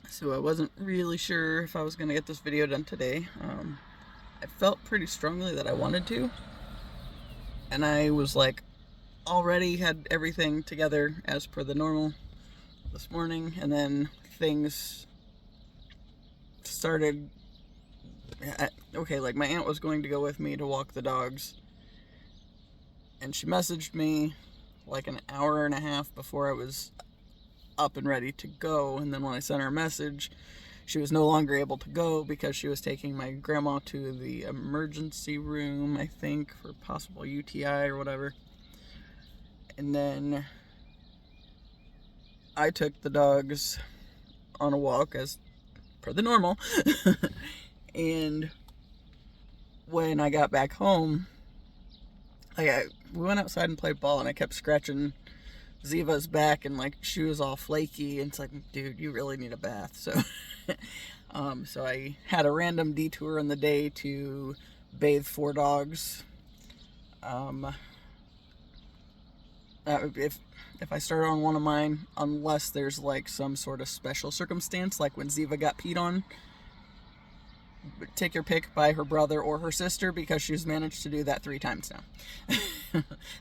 So I wasn't really sure if I was going to get this video done today. I felt pretty strongly that I wanted to. And I was like, already had everything together as per the normal this morning. And then things started. Okay, like my aunt was going to go with me to walk the dogs. And she messaged me like an hour and a half before I was up and ready to go. And then when I sent her a message, she was no longer able to go because she was taking my grandma to the emergency room, I think, for possible UTI or whatever. And then I took the dogs on a walk as per the normal. And when I got back home, we went outside and played ball, and I kept scratching Ziva's back, and like she was all flaky, and it's like, dude, you really need a bath. So so I had a random detour in the day to bathe 4 dogs. If I start on one of mine, unless there's like some sort of special circumstance, like when Ziva got peed on, take your pick by her brother or her sister, because she's managed to do that 3 times now.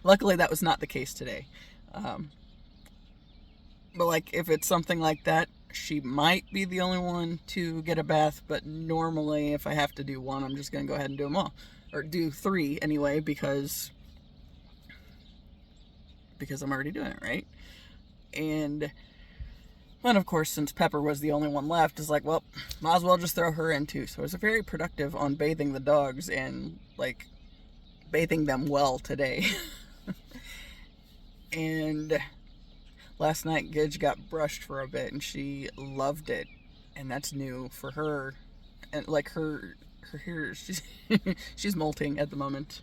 Luckily that was not the case today. But like if it's something like that, she might be the only one to get a bath, but normally if I have to do one, I'm just going to go ahead and do them all. Or do 3 anyway, because I'm already doing it, right? And then, of course, since Pepper was the only one left, it's like, well, might as well just throw her in too. So I was very productive on bathing the dogs and, like, bathing them well today. And last night, Gidge got brushed for a bit, and she loved it. And that's new for her. And, like, her hair, she's molting at the moment.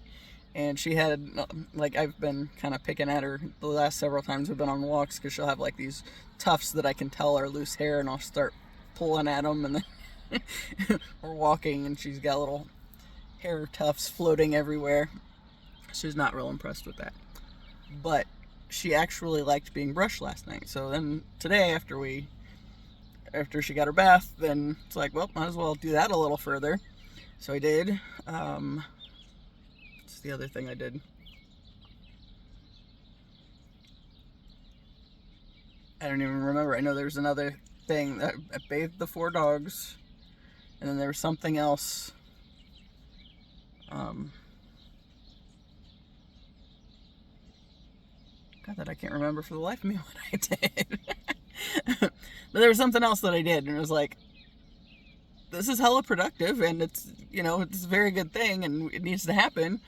And she had, like, I've been kind of picking at her the last several times we've been on walks, because she'll have, like, these tufts that I can tell are loose hair, and I'll start pulling at them, and then we're walking, and she's got little hair tufts floating everywhere. She's not real impressed with that. But she actually liked being brushed last night. So then today, after she got her bath, then it's like, well, might as well do that a little further. So I did. The other thing I did. I don't even remember. I know there's another thing. I bathed the 4 dogs, and then there was something else. God, that I can't remember for the life of me what I did. But there was something else that I did, and it was like, this is hella productive, and it's, it's a very good thing, and it needs to happen.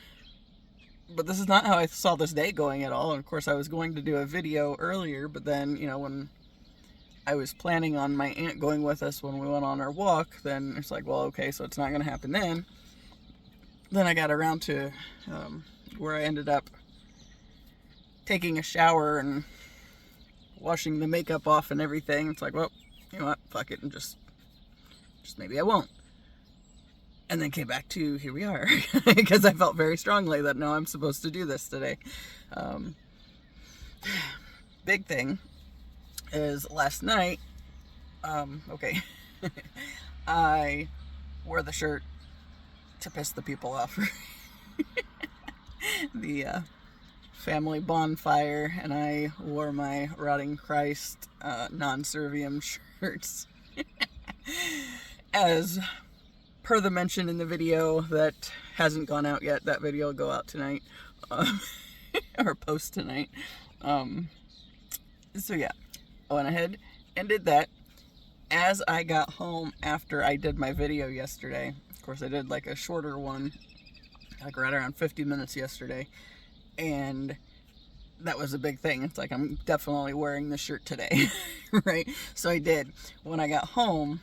But this is not how I saw this day going at all. And of course, I was going to do a video earlier, but then, when I was planning on my aunt going with us when we went on our walk, then it's like, well, okay, so it's not going to happen then. Then I got around to where I ended up taking a shower and washing the makeup off and everything. It's like, well, you know what, fuck it, and just maybe I won't. And then came back to, here we are, because I felt very strongly that, no, I'm supposed to do this today. Big thing is last night, I wore the shirt to piss the people off. The family bonfire, and I wore my Rotting Christ non-servium shirts. As per the mention in the video that hasn't gone out yet, that video will go out tonight, or post tonight. So yeah, I went ahead and did that. As I got home after I did my video yesterday, of course I did like a shorter one, like right around 50 minutes yesterday, and that was a big thing. It's like, I'm definitely wearing this shirt today, right? So I did. When I got home,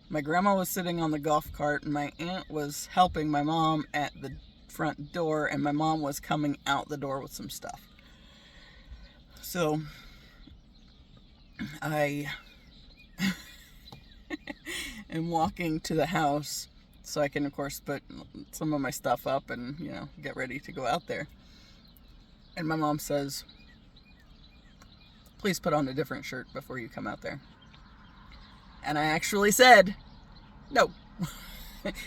my grandma was sitting on the golf cart, and my aunt was helping my mom at the front door, and my mom was coming out the door with some stuff. So I am walking to the house so I can, of course, put some of my stuff up and, get ready to go out there. And my mom says, please put on a different shirt before you come out there. And I actually said, no.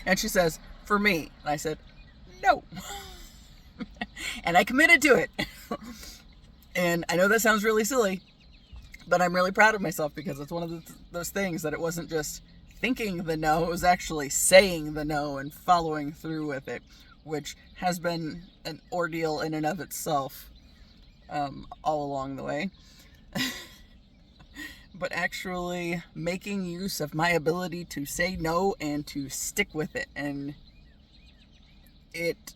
And she says, for me. And I said, no. And I committed to it. And I know that sounds really silly, but I'm really proud of myself because it's one of those things that it wasn't just thinking the no, it was actually saying the no and following through with it, which has been an ordeal in and of itself all along the way. But actually making use of my ability to say no and to stick with it. And it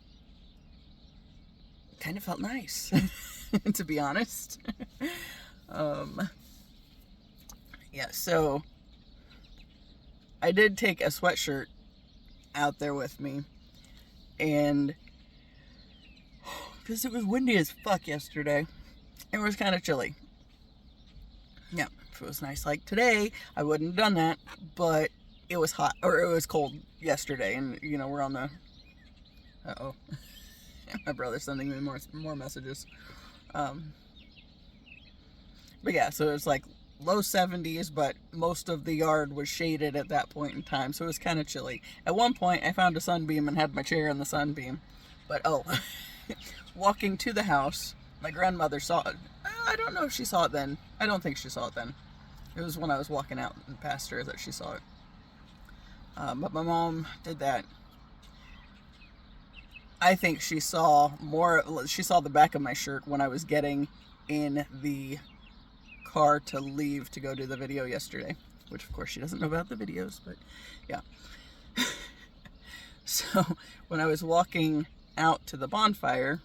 kind of felt nice, to be honest. Yeah, so I did take a sweatshirt out there with me. And because it was windy as fuck yesterday, it was kind of chilly. Yeah, if it was nice like today, I wouldn't have done that, but it was hot, or it was cold yesterday, and, you know, we're on the, uh-oh, my brother's sending me more messages, but yeah, so it was like low 70s, but most of the yard was shaded at that point in time, so it was kind of chilly. At one point, I found a sunbeam and had my chair in the sunbeam, but walking to the house, my grandmother saw it. I don't know if she saw it then. I don't think she saw it then. It was when I was walking out past her that she saw it. But my mom did that. I think she saw the back of my shirt when I was getting in the car to leave to go do the video yesterday. Which, of course, she doesn't know about the videos, but yeah. So, when I was walking out to the bonfire,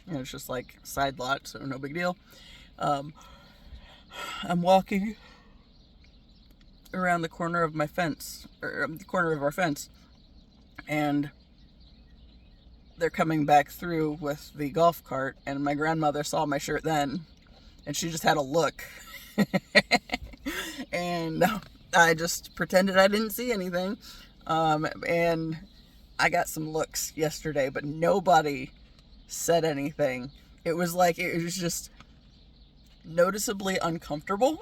you know, it's just like side lot, so no big deal. I'm walking around the corner of my fence, or the corner of our fence, and they're coming back through with the golf cart, and my grandmother saw my shirt then, and she just had a look. And I just pretended I didn't see anything. And I got some looks yesterday, but nobody said anything. It was like, it was just noticeably uncomfortable.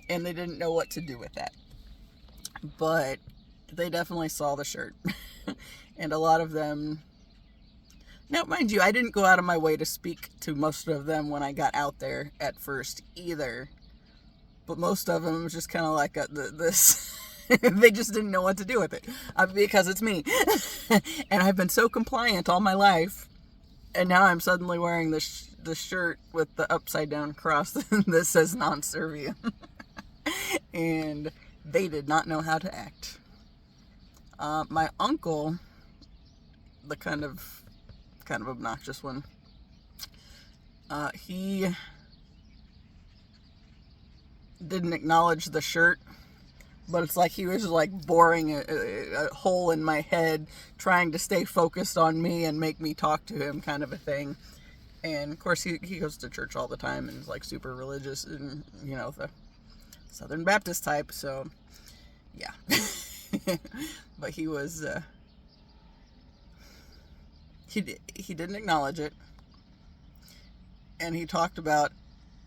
And they didn't know what to do with that. But they definitely saw the shirt. And a lot of them, now mind you, I didn't go out of my way to speak to most of them when I got out there at first either. But most of them was just kind of like this. They just didn't know what to do with it. Because it's me. And I've been so compliant all my life. And now I'm suddenly wearing the shirt with the upside down cross that says non-serviam. And they did not know how to act. My uncle, the kind of obnoxious one, he didn't acknowledge the shirt, but it's like he was like boring a hole in my head, trying to stay focused on me and make me talk to him, kind of a thing. And of course he goes to church all the time and is like super religious and, you know, the Southern Baptist type, so yeah. But he was he didn't acknowledge it, and he talked about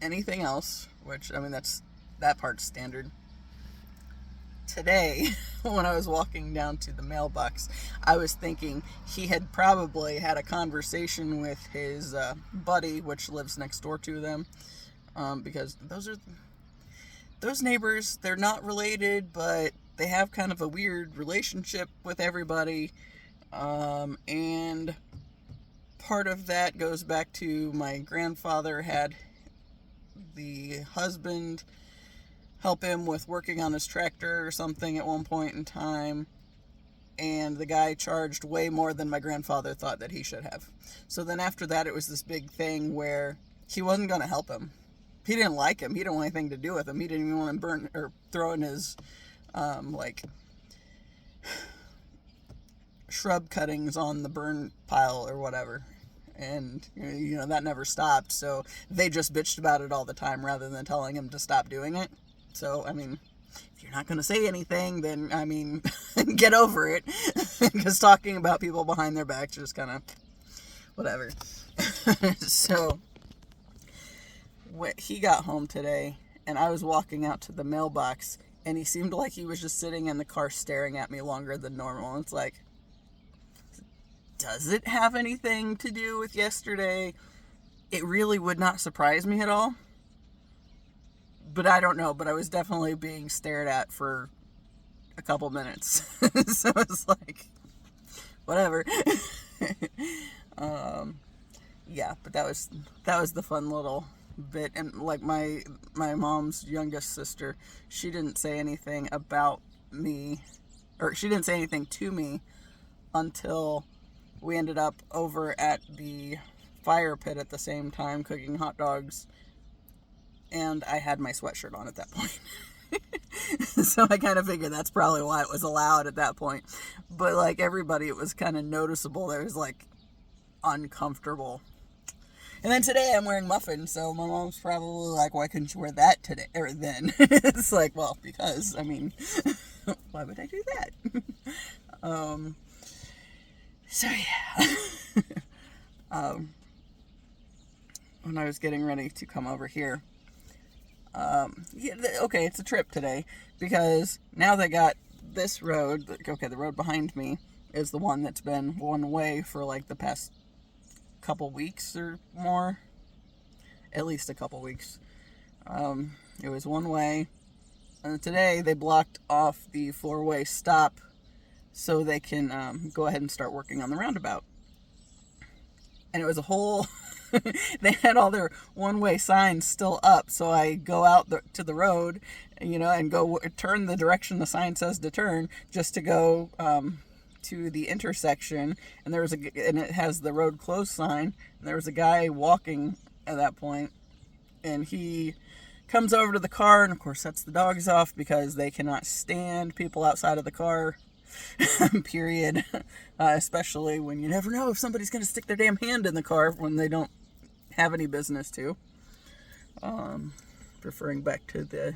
anything else, which, I mean, that part's standard. Today, when I was walking down to the mailbox, I was thinking he had probably had a conversation with his buddy, which lives next door to them, because those neighbors, they're not related, but they have kind of a weird relationship with everybody, and part of that goes back to my grandfather had the husband help him with working on his tractor or something at one point in time, and the guy charged way more than my grandfather thought that he should have. So then after that, it was this big thing where he wasn't going to help him. He didn't like him. He didn't want anything to do with him. He didn't even want to burn or throw in his shrub cuttings on the burn pile or whatever. And, you know, that never stopped. So they just bitched about it all the time rather than telling him to stop doing it. So, I mean, if you're not going to say anything, then, I mean, get over it. Because talking about people behind their backs is just kind of whatever. So he got home today, and I was walking out to the mailbox, And he seemed like he was just sitting in the car staring at me longer than normal. And it's like, does it have anything to do with yesterday? It really would not surprise me at all. But I don't know. But I was definitely being stared at for a couple minutes. So it's like, whatever. Yeah, but that was the fun little bit. And like my mom's youngest sister, she didn't say anything about me, or she didn't say anything to me until we ended up over at the fire pit at the same time cooking hot dogs, and I had my sweatshirt on at that point. So I kind of figured that's probably why it was allowed at that point. But like everybody, it was kind of noticeable. There was like uncomfortable. And then today I'm wearing muffins, so my mom's probably like, why couldn't you wear that today or then? It's like, well, because, I mean, why would I do that? So yeah. When I was getting ready to come over here, okay, it's a trip today, because now they got this road. Okay, the road behind me is the one that's been one way for like the past couple weeks or more, at least a couple weeks. It was one way, and today they blocked off the 4-way stop so they can go ahead and start working on the roundabout. And it was a whole they had all their one-way signs still up, so I go out to the road, and go turn the direction the sign says to turn, just to go to the intersection, and and it has the road closed sign, and there was a guy walking at that point, and he comes over to the car and of course sets the dogs off because they cannot stand people outside of the car. Period. Especially when you never know if somebody's going to stick their damn hand in the car when they don't have any business to. Referring back to the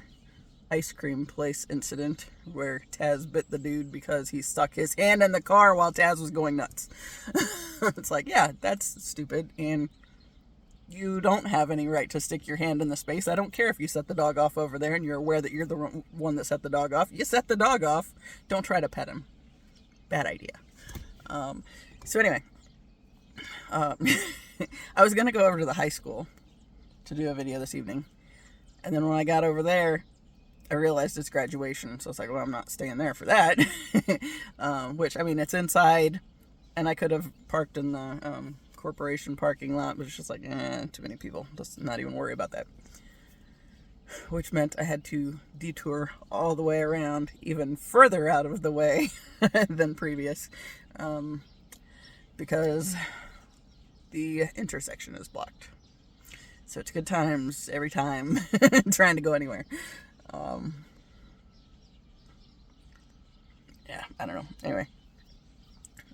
ice cream place incident where Taz bit the dude because he stuck his hand in the car while Taz was going nuts. It's like, yeah, that's stupid, and you don't have any right to stick your hand in the space. I don't care if you set the dog off over there and you're aware that you're the one that set the dog off. You set the dog off. Don't try to pet him. Bad idea. So anyway, I was going to go over to the high school to do a video this evening. And then when I got over there, I realized it's graduation. So it's like, well, I'm not staying there for that. Which, I mean, it's inside, and I could have parked in the corporation parking lot, but it's just like, too many people. Let's not even worry about that. Which meant I had to detour all the way around, even further out of the way than previous, because the intersection is blocked. So it's good times every time trying to go anywhere. Yeah, I don't know. Anyway,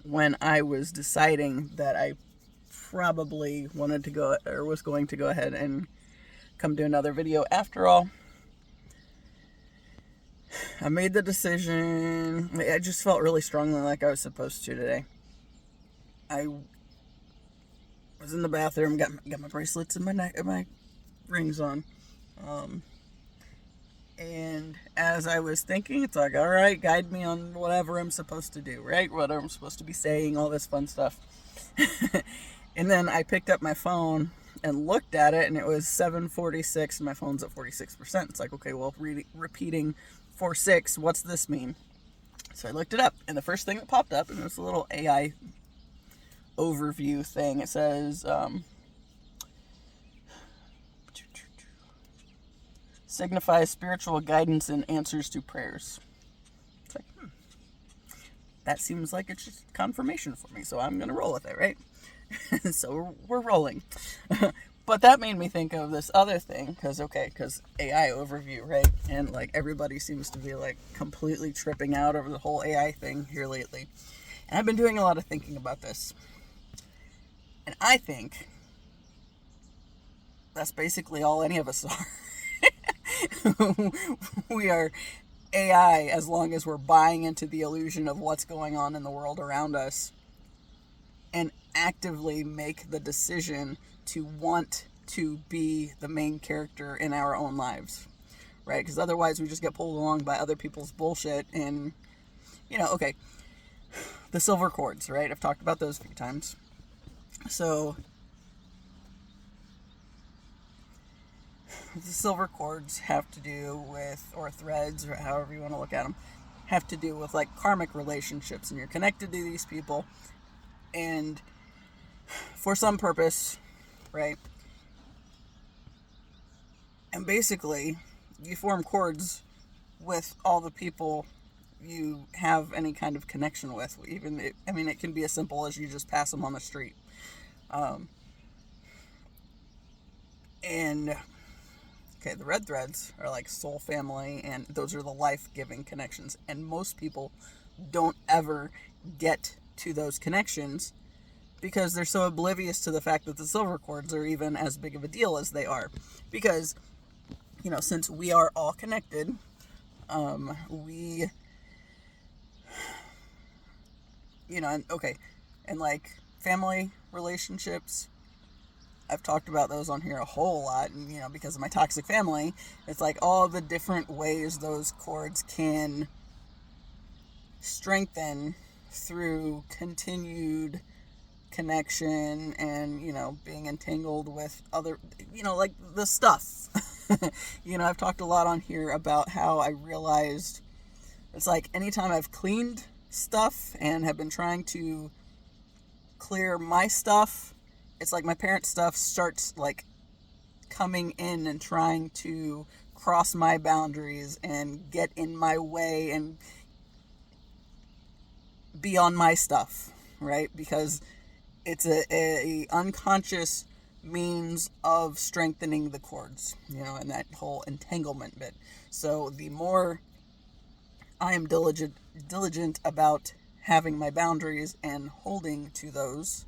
when I was deciding that I probably wanted to go, or was going to go ahead and come do another video after all, I made the decision. I just felt really strongly like I was supposed to today. I was in the bathroom, got my bracelets and my rings on, and as I was thinking, it's like, all right, guide me on whatever I'm supposed to do, right? What I'm supposed to be saying, all this fun stuff. And then I picked up my phone and looked at it, and it was 7:46, and my phone's at 46%. It's like, okay, well, repeating 46, what's this mean? So I looked it up, and the first thing that popped up, and it was a little AI overview thing. It says, signifies spiritual guidance and answers to prayers. It's like, that seems like it's just confirmation for me, so I'm going to roll with it, right? So we're rolling. But that made me think of this other thing, because AI overview, right? And like everybody seems to be like completely tripping out over the whole AI thing here lately. And I've been doing a lot of thinking about this. And I think that's basically all any of us are. We are AI as long as we're buying into the illusion of what's going on in the world around us and actively make the decision to want to be the main character in our own lives, right? Because otherwise we just get pulled along by other people's bullshit. And, okay, the silver cords, right? I've talked about those a few times. So the silver cords have to do with, or threads, or however you want to look at them, have to do with like karmic relationships, and you're connected to these people, and for some purpose, right? And basically, you form cords with all the people you have any kind of connection with. It can be as simple as you just pass them on the street. Okay, the red threads are like soul family, and those are the life-giving connections. And most people don't ever get to those connections because they're so oblivious to the fact that the silver cords are even as big of a deal as they are. Because, since we are all connected, and like family relationships, I've talked about those on here a whole lot, and, because of my toxic family, it's like all the different ways those cords can strengthen through continued connection and, being entangled with other, like the stuff. I've talked a lot on here about how I realized it's like anytime I've cleaned stuff and have been trying to clear my stuff, it's like my parents' stuff starts like coming in and trying to cross my boundaries and get in my way and be on my stuff, right? Because it's a unconscious means of strengthening the cords, and that whole entanglement bit. So the more I am diligent about having my boundaries and holding to those,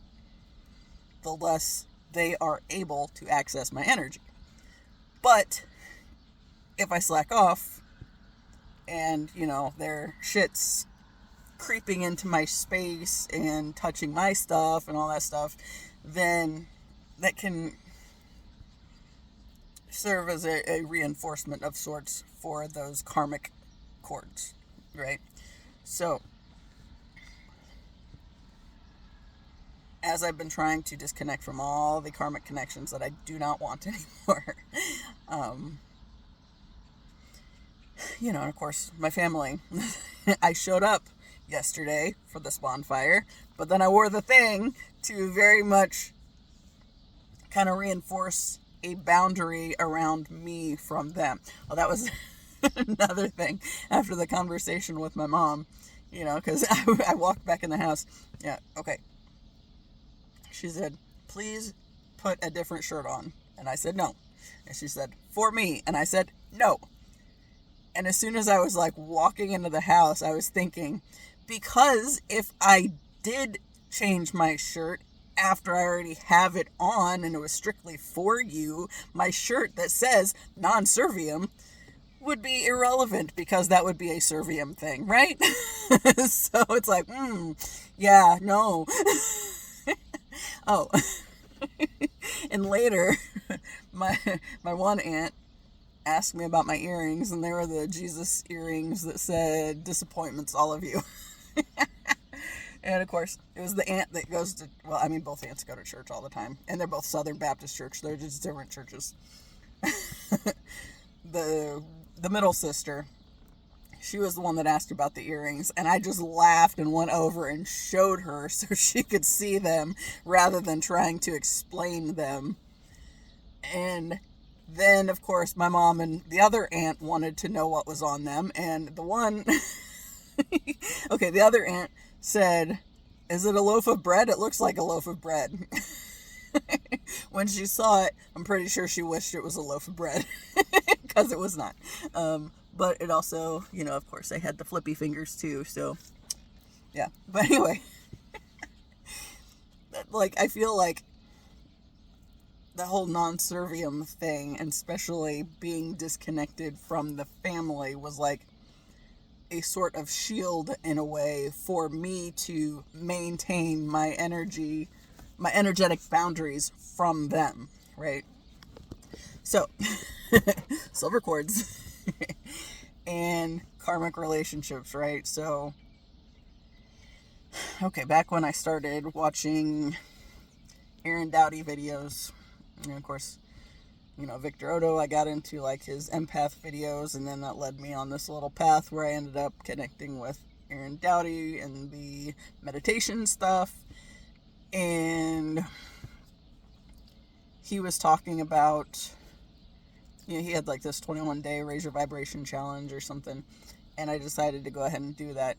the less they are able to access my energy. But if I slack off and, their shit's creeping into my space and touching my stuff and all that stuff, then that can serve as a reinforcement of sorts for those karmic cords, right? So, as I've been trying to disconnect from all the karmic connections that I do not want anymore, and of course, my family, I showed up yesterday for this bonfire, but then I wore the thing to very much kind of reinforce a boundary around me from them. Well, that was another thing after the conversation with my mom, because I walked back in the house. Yeah, okay. She said, please put a different shirt on. And I said, no. And she said, for me. And I said, no. And as soon as I was like walking into the house, I was thinking, because if I did change my shirt after I already have it on and it was strictly for you, my shirt that says non-servium would be irrelevant because that would be a servium thing, right? So it's like, yeah, no. Oh, and later, my one aunt asked me about my earrings, and they were the Jesus earrings that said, disappointments, all of you. And of course, it was the aunt that goes to, both aunts go to church all the time, and they're both Southern Baptist church. They're just different churches. The middle sister, she was the one that asked about the earrings, and I just laughed and went over and showed her so she could see them rather than trying to explain them. And then, of course, my mom and the other aunt wanted to know what was on them, and the one, the other aunt said, is it a loaf of bread? It looks like a loaf of bread. When she saw it, I'm pretty sure she wished it was a loaf of bread, because it was not. But it also, of course, they had the flippy fingers too, so, yeah. But anyway, I feel like the whole non-servium thing, and especially being disconnected from the family, was like a sort of shield in a way for me to maintain my energetic boundaries from them, right? So, silver cords. and karmic relationships, right? So, okay, back when I started watching Aaron Doughty videos, and of course, Victor Odo, I got into like his empath videos, and then that led me on this little path where I ended up connecting with Aaron Doughty and the meditation stuff. And he was talking about, he had like this 21-day raise your vibration challenge or something, and I decided to go ahead and do that.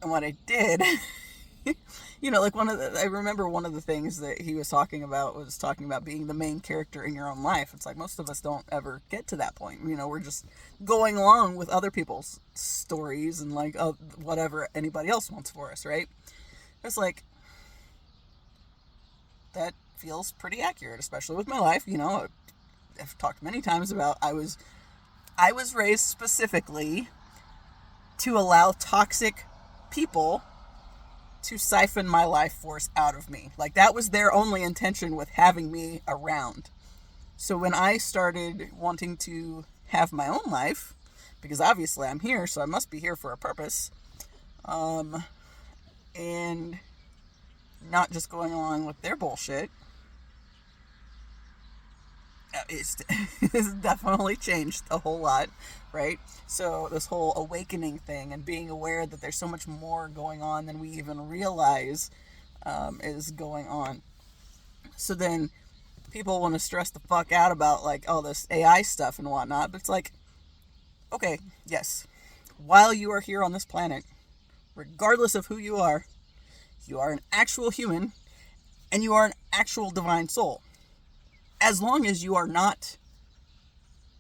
And what I did, like I remember one of the things that he was talking about being the main character in your own life. It's like most of us don't ever get to that point. We're just going along with other people's stories and like whatever anybody else wants for us, right? It's like, that feels pretty accurate, especially with my life. I've talked many times about I was raised specifically to allow toxic people to siphon my life force out of me. Like, that was their only intention with having me around. So when I started wanting to have my own life, because obviously I'm here, so I must be here for a purpose, and not just going along with their bullshit, it's definitely changed a whole lot, right? So this whole awakening thing and being aware that there's so much more going on than we even realize is going on. So then people want to stress the fuck out about like all this AI stuff and whatnot, but it's like, okay, yes, while you are here on this planet, regardless of who you are an actual human and you are an actual divine soul. As long as you are not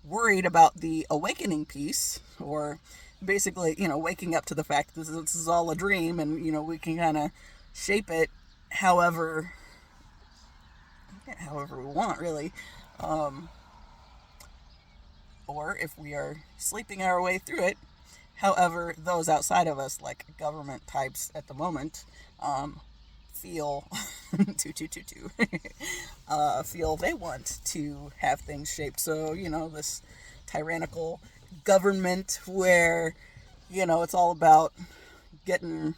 worried about the awakening piece, or basically, waking up to the fact that this is all a dream and, we can kind of shape it however we want, really. Or if we are sleeping our way through it, however those outside of us, like government types at the moment, feel feel they want to have things shaped. So, this tyrannical government where, it's all about getting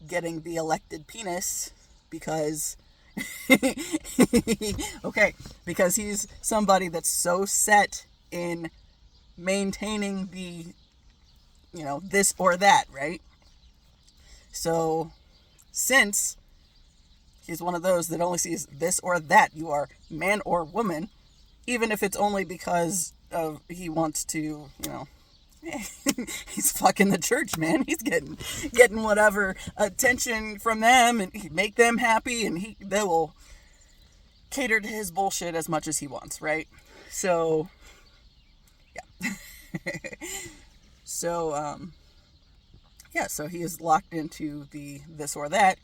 the elected penis because okay, because he's somebody that's so set in maintaining the, this or that, right? So since he's one of those that only sees this or that, you are man or woman, even if it's only because of he wants to, he's fucking the church, man. He's getting whatever attention from them, and he make them happy, and they will cater to his bullshit as much as he wants, right? So, yeah. So, so he is locked into the this or that,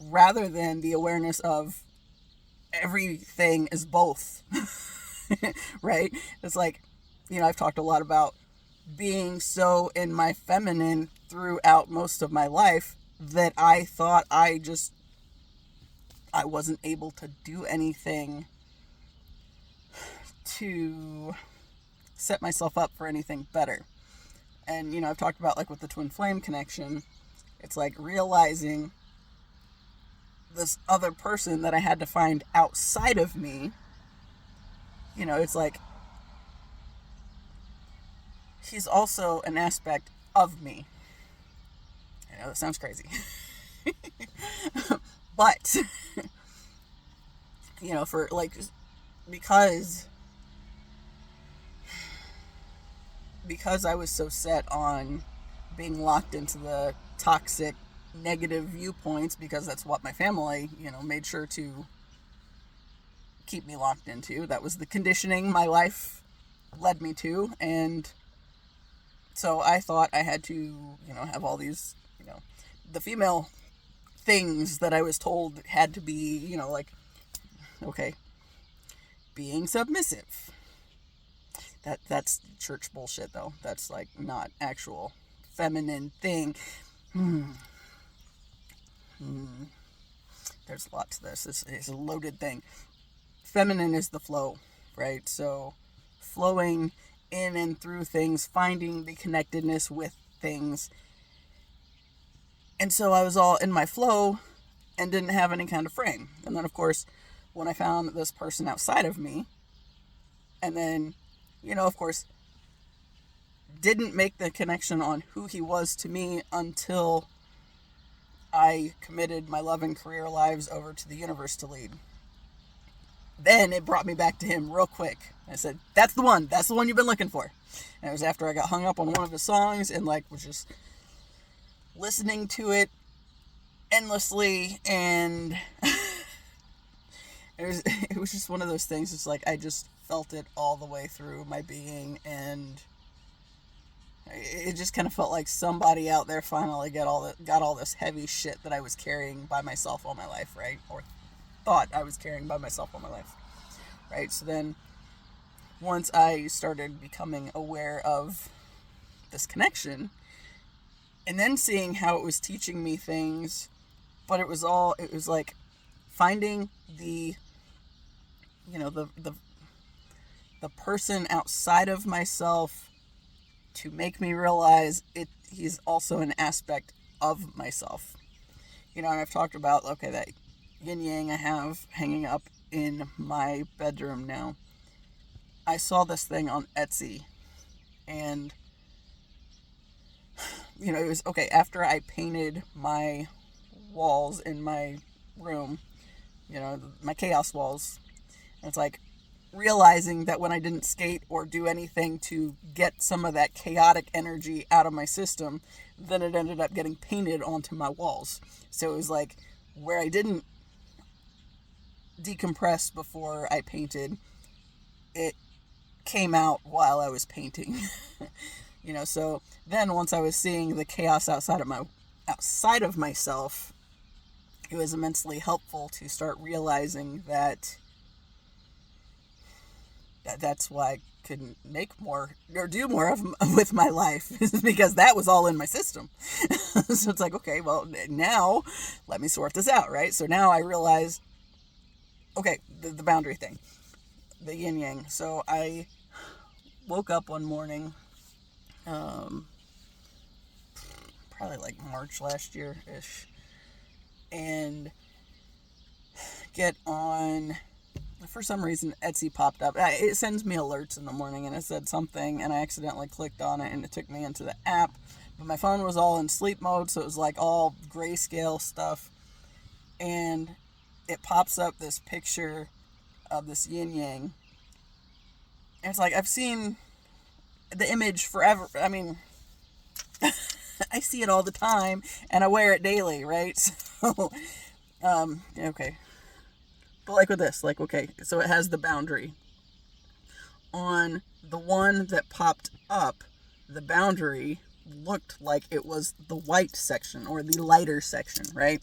rather than the awareness of everything is both. Right? It's like, I've talked a lot about being so in my feminine throughout most of my life that I thought I wasn't able to do anything to set myself up for anything better. And, I've talked about, like, with the twin flame connection, it's like realizing this other person that I had to find outside of me. It's like, he's also an aspect of me. I know that sounds crazy. But, for, like, because I was so set on being locked into the toxic, negative viewpoints, because that's what my family, made sure to keep me locked into. That was the conditioning my life led me to. And so I thought I had to, have all these, the female things that I was told had to be, like, okay, being submissive. That's church bullshit, though. That's, like, not actual feminine thing. There's a lot to this. It's a loaded thing. Feminine is the flow, right? So flowing in and through things, finding the connectedness with things. And so I was all in my flow and didn't have any kind of frame. And then, of course, when I found this person outside of me, and then, of course, didn't make the connection on who he was to me until I committed my love and career lives over to the universe to lead. Then it brought me back to him real quick. I said, that's the one you've been looking for. And it was after I got hung up on one of his songs and was just listening to it endlessly, and it was just one of those things. It's I just felt it all the way through my being, and it just kind of felt like somebody out there finally got all this heavy shit that I was carrying by myself all my life, right? Or thought I was carrying by myself all my life, right? So then once I started becoming aware of this connection, and then seeing how it was teaching me things, but it was like finding the person outside of myself to make me realize he's also an aspect of myself. And I've talked about, that yin yang I have hanging up in my bedroom now. I saw this thing on Etsy, and it was after I painted my walls in my room, my chaos walls. And it's realizing that when I didn't skate or do anything to get some of that chaotic energy out of my system, then it ended up getting painted onto my walls. So it was where I didn't decompress before I painted, it came out while I was painting. So then once I was seeing the chaos outside of myself, it was immensely helpful to start realizing that's why I couldn't make more or do more with my life, because that was all in my system. So it's okay, well, now let me sort this out, right? So now I realize, the boundary thing, the yin yang. So I woke up one morning, probably March last year-ish, and get on, for some reason, Etsy popped up. It sends me alerts in the morning, and it said something, and I accidentally clicked on it, and it took me into the app, but my phone was all in sleep mode, so it was all grayscale stuff, and it pops up this picture of this yin yang, and it's I've seen the image forever. I mean, I see it all the time, and I wear it daily, right? So, okay. But with this, so it has the boundary. On the one that popped up, the boundary looked like it was the white section, or the lighter section, right?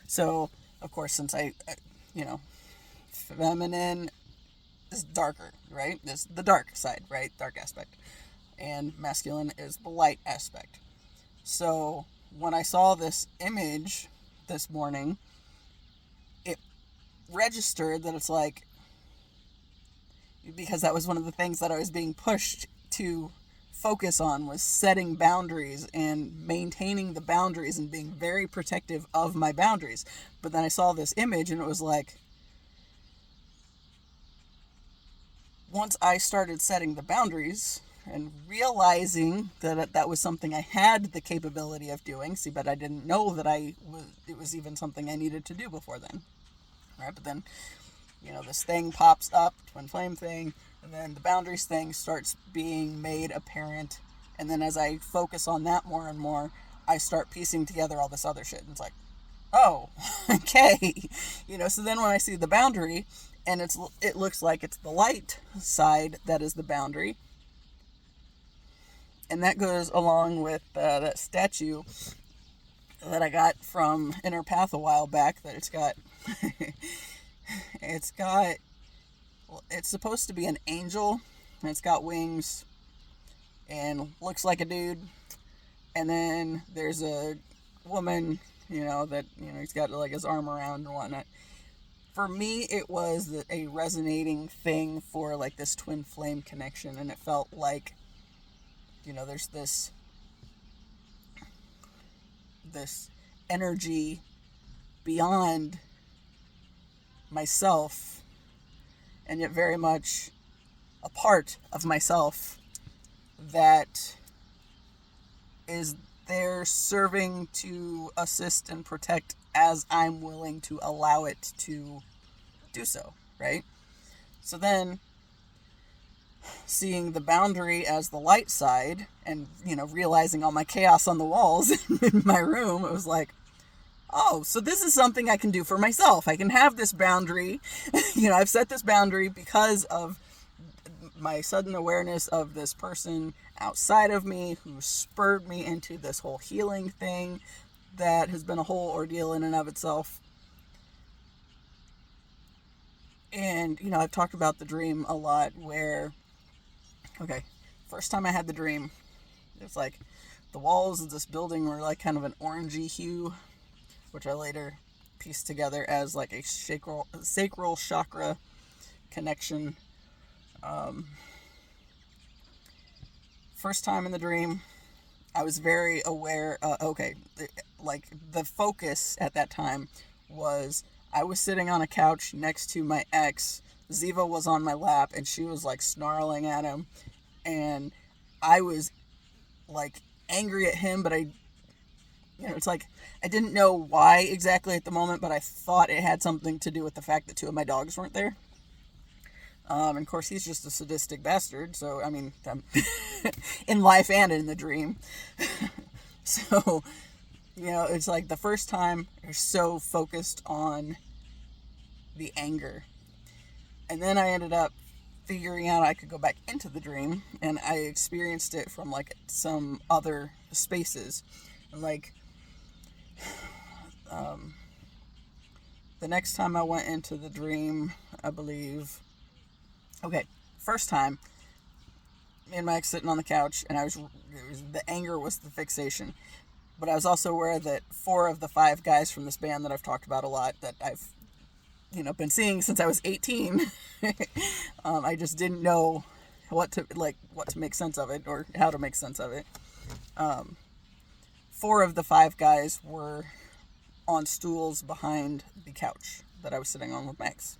So, of course, since feminine is darker, right? It's the dark side, right? Dark aspect. And masculine is the light aspect. So when I saw this image this morning, it registered that it's because that was one of the things that I was being pushed to focus on, was setting boundaries and maintaining the boundaries and being very protective of my boundaries. But then I saw this image, and it was once I started setting the boundaries and realizing that that was something I had the capability of doing. See, but I didn't know that it was even something I needed to do before then. All right, but then, this thing pops up, twin flame thing, and then the boundaries thing starts being made apparent. And then as I focus on that more and more, I start piecing together all this other shit. And it's oh, okay. So then when I see the boundary, and it looks like it's the light side that is the boundary. And that goes along with that statue that I got from Inner Path a while back, that it's supposed to be an angel, and it's got wings and looks like a dude. And then there's a woman, that, he's got his arm around and whatnot. for me, it was a resonating thing for like this twin flame connection, and it felt like, there's this energy beyond myself, and yet very much a part of myself that is there serving to assist and protect as I'm willing to allow it to do so, right? So then, seeing the boundary as the light side and, realizing all my chaos on the walls in my room, it was like, oh, so this is something I can do for myself. I can have this boundary. I've set this boundary because of my sudden awareness of this person outside of me who spurred me into this whole healing thing that has been a whole ordeal in and of itself. And, I've talked about the dream a lot where, first time I had the dream, it's like the walls of this building were like kind of an orangey hue, which I later pieced together as like a sacral chakra connection. First time in the dream, I was very aware, like the focus at that time was I was sitting on a couch next to my ex. Ziva was on my lap and she was like snarling at him, and I was like angry at him, but it's like I didn't know why exactly at the moment, but I thought it had something to do with the fact that two of my dogs weren't there. And of course, he's just a sadistic bastard. So, I mean, in life and in the dream. So, it's like the first time you're so focused on the anger. And then I ended up figuring out I could go back into the dream, and I experienced it from like some other spaces. Like, the next time I went into the dream, I believe, first time, me and my ex sitting on the couch, and the anger was the fixation. But I was also aware that 4 of the 5 guys from this band that I've talked about a lot, that I've, been seeing since I was 18, I just didn't know what to make sense of it, or how to make sense of it. 4 of the 5 guys were on stools behind the couch that I was sitting on with my ex.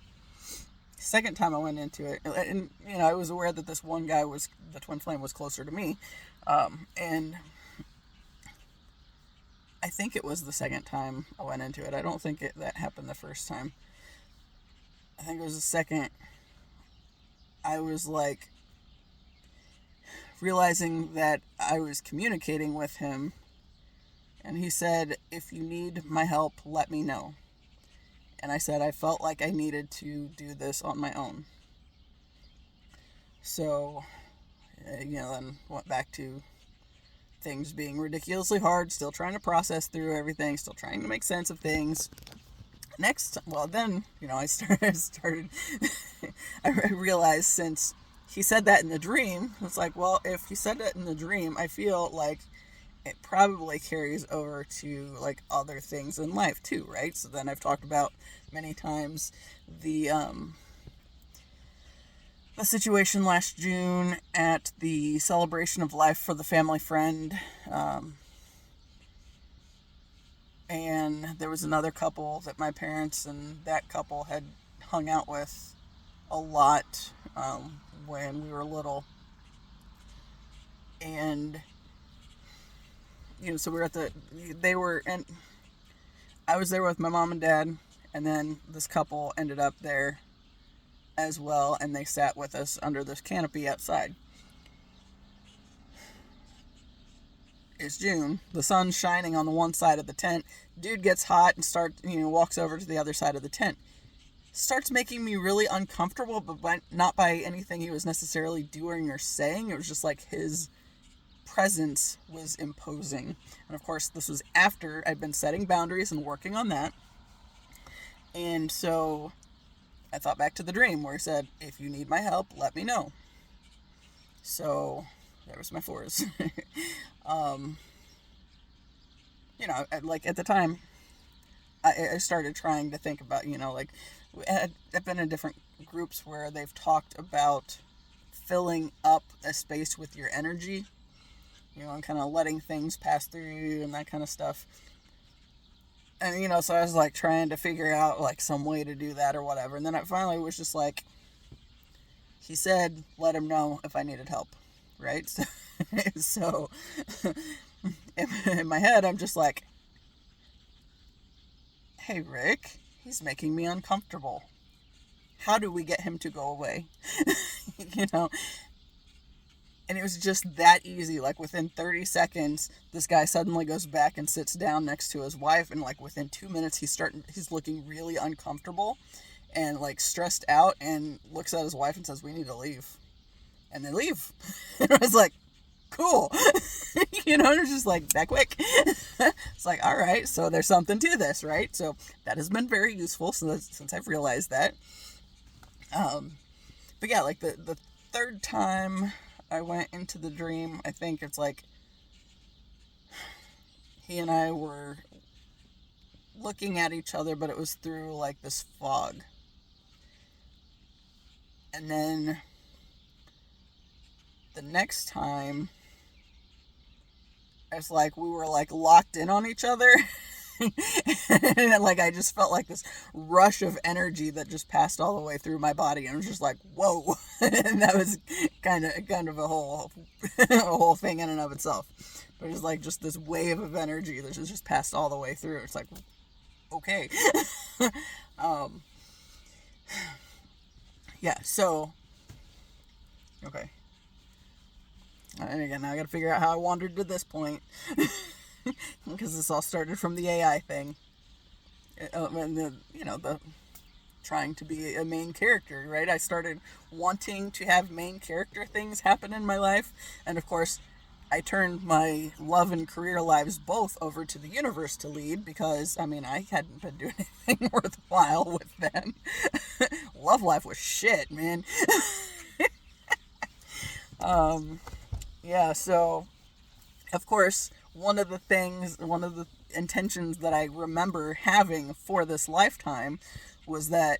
Second time I went into it, and I was aware that this one guy the twin flame was closer to me, and I think it was the second time I went into it. I don't think that happened the first time. I think it was the second. I was like realizing that I was communicating with him, and he said, "If you need my help, let me know." And I said I felt like I needed to do this on my own. So, then went back to things being ridiculously hard, still trying to process through everything, still trying to make sense of things. Then, I started, I realized since he said that in the dream, it's like, well, if he said that in the dream, I feel like it probably carries over to like other things in life too, right? So then I've talked about many times the situation last June at the celebration of life for the family friend, and there was another couple that my parents and that couple had hung out with a lot when we were little, and so and I was there with my mom and dad, and then this couple ended up there as well, and they sat with us under this canopy outside. It's June, the sun's shining on the one side of the tent. Dude gets hot and walks over to the other side of the tent. Starts making me really uncomfortable, but not by anything he was necessarily doing or saying. It was just like his presence was imposing. And of course, this was after I'd been setting boundaries and working on that. And so I thought back to the dream where he said, "If you need my help, let me know." So there was my 4s. Like at the time, I started trying to think about, I've been in different groups where they've talked about filling up a space with your energy, and kind of letting things pass through you and that kind of stuff. And, so I was like trying to figure out like some way to do that or whatever. And then I finally was just like, he said, let him know if I needed help. Right. So in my head, I'm just like, hey, Rick, he's making me uncomfortable. How do we get him to go away? And it was just that easy. Like within 30 seconds, this guy suddenly goes back and sits down next to his wife. And like within 2 minutes, he's looking really uncomfortable and like stressed out, and looks at his wife and says, we need to leave. And they leave. And I was like, cool. It's just like that quick. It's like, all right, so there's something to this, right? So that has been very useful since I've realized that. But yeah, like the third time I went into the dream, I think it's like he and I were looking at each other, but it was through like this fog. And then the next time, it's like we were like locked in on each other. And like I just felt like this rush of energy that just passed all the way through my body, and it was just like, whoa. And that was kind of a whole thing in and of itself. But it was like just this wave of energy that just passed all the way through. It's like, okay. Yeah, so okay. And again, now I gotta figure out how I wandered to this point. Because this all started from the AI thing. And the trying to be a main character, right? I started wanting to have main character things happen in my life. And of course, I turned my love and career lives both over to the universe to lead, because, I hadn't been doing anything worthwhile with them. Love life was shit, man. Yeah, so, of course, one of the intentions that I remember having for this lifetime was that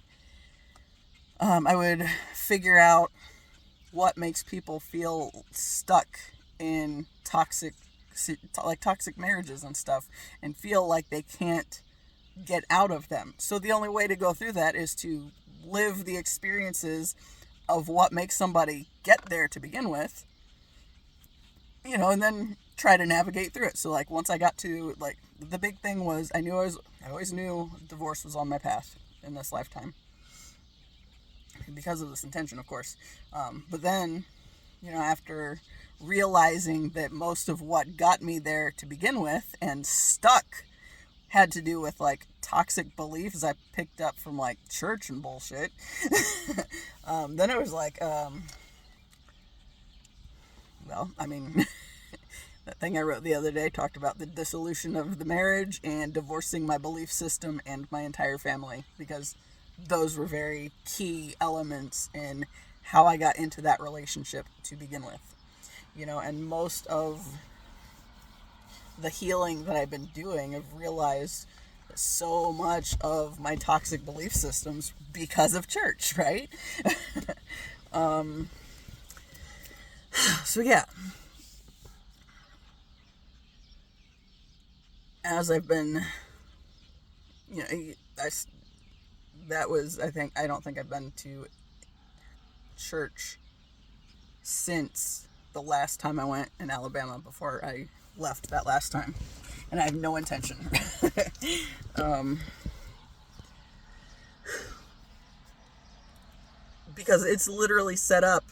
I would figure out what makes people feel stuck in toxic marriages and stuff, and feel like they can't get out of them. So the only way to go through that is to live the experiences of what makes somebody get there to begin with, and then try to navigate through it. So like once I got to like, the big thing was I always knew divorce was on my path in this lifetime, because of this intention, of course. But then, after realizing that most of what got me there to begin with and stuck had to do with like toxic beliefs I picked up from like church and bullshit, then it was like, that thing I wrote the other day talked about the dissolution of the marriage and divorcing my belief system and my entire family, because those were very key elements in how I got into that relationship to begin with. And most of the healing that I've been doing, I've realized that so much of my toxic belief systems because of church, right? So yeah. As I've been, I don't think I've been to church since the last time I went in Alabama, before I left that last time. And I have no intention. Because it's literally set up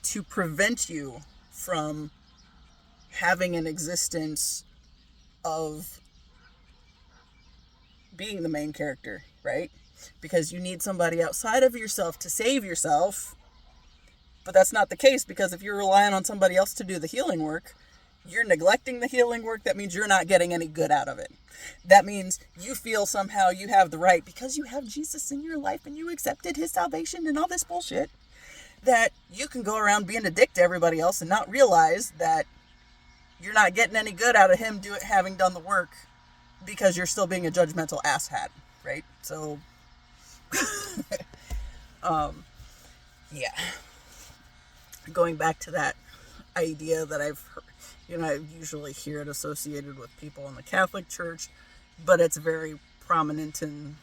to prevent you from having an existence of being the main character, right? Because you need somebody outside of yourself to save yourself. But that's not the case, because if you're relying on somebody else to do the healing work, you're neglecting the healing work. That means you're not getting any good out of it. That means you feel somehow you have the right, because you have Jesus in your life and you accepted his salvation and all this bullshit, that you can go around being a dick to everybody else and not realize that you're not getting any good out of him having done the work, because you're still being a judgmental asshat, right? So Yeah. Going back to that idea that I've heard, I usually hear it associated with people in the Catholic Church, but it's very prominent in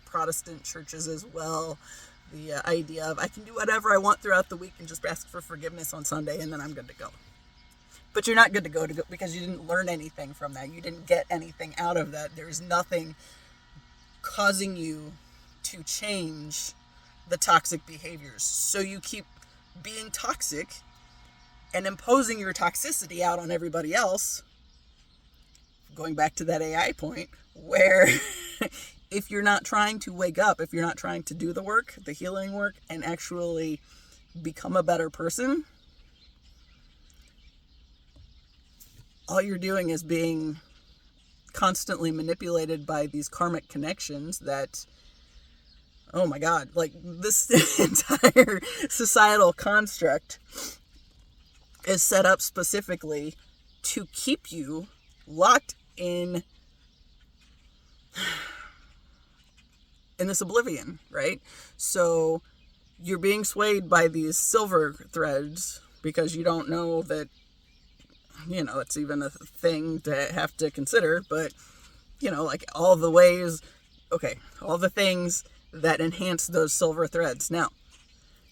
Protestant churches as well. The idea of I can do whatever I want throughout the week and just ask for forgiveness on Sunday and then I'm good to go. But you're not good to go because you didn't learn anything from that. You didn't get anything out of that. There's nothing causing you to change the toxic behaviors. So you keep being toxic and imposing your toxicity out on everybody else. Going back to that AI point, where if you're not trying to wake up, if you're not trying to do the work, the healing work, and actually become a better person, all you're doing is being constantly manipulated by these karmic connections that, oh my God, like this entire societal construct is set up specifically to keep you locked in this oblivion, right? So you're being swayed by these silver threads because you don't know that, it's even a thing to have to consider, but, like all the things that enhance those silver threads. Now,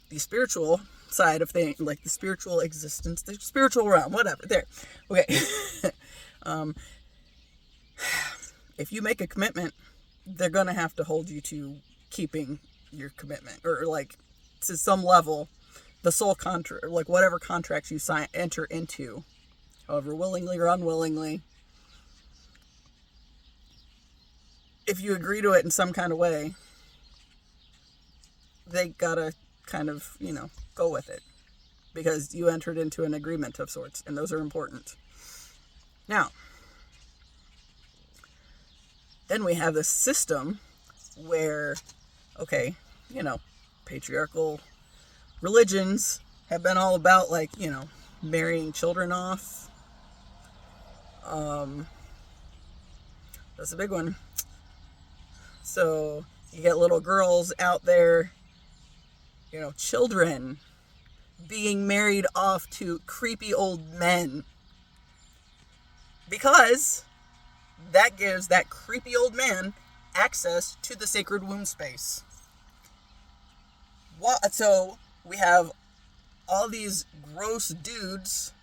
the spiritual side of things, like the spiritual existence, the spiritual realm, whatever, there. Okay. If you make a commitment, they're going to have to hold you to keeping your commitment, or like to some level, the soul contract, like whatever contracts you enter into, however willingly or unwillingly, if you agree to it in some kind of way, they gotta kind of, go with it because you entered into an agreement of sorts, and those are important. Now, then we have this system where, patriarchal religions have been all about, like, marrying children off. That's a big one. So you get little girls out there, children being married off to creepy old men, because that gives that creepy old man access to the sacred womb space. So we have all these gross dudes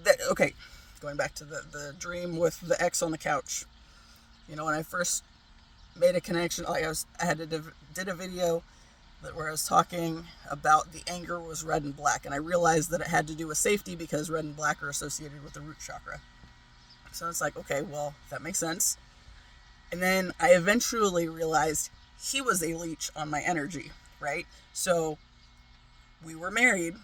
that, going back to the dream with the ex on the couch. When I first made a connection, did a video where I was talking about the anger was red and black, and I realized that it had to do with safety because red and black are associated with the root chakra. So it's like, okay, well, that makes sense. And then I eventually realized he was a leech on my energy, right? So we were married.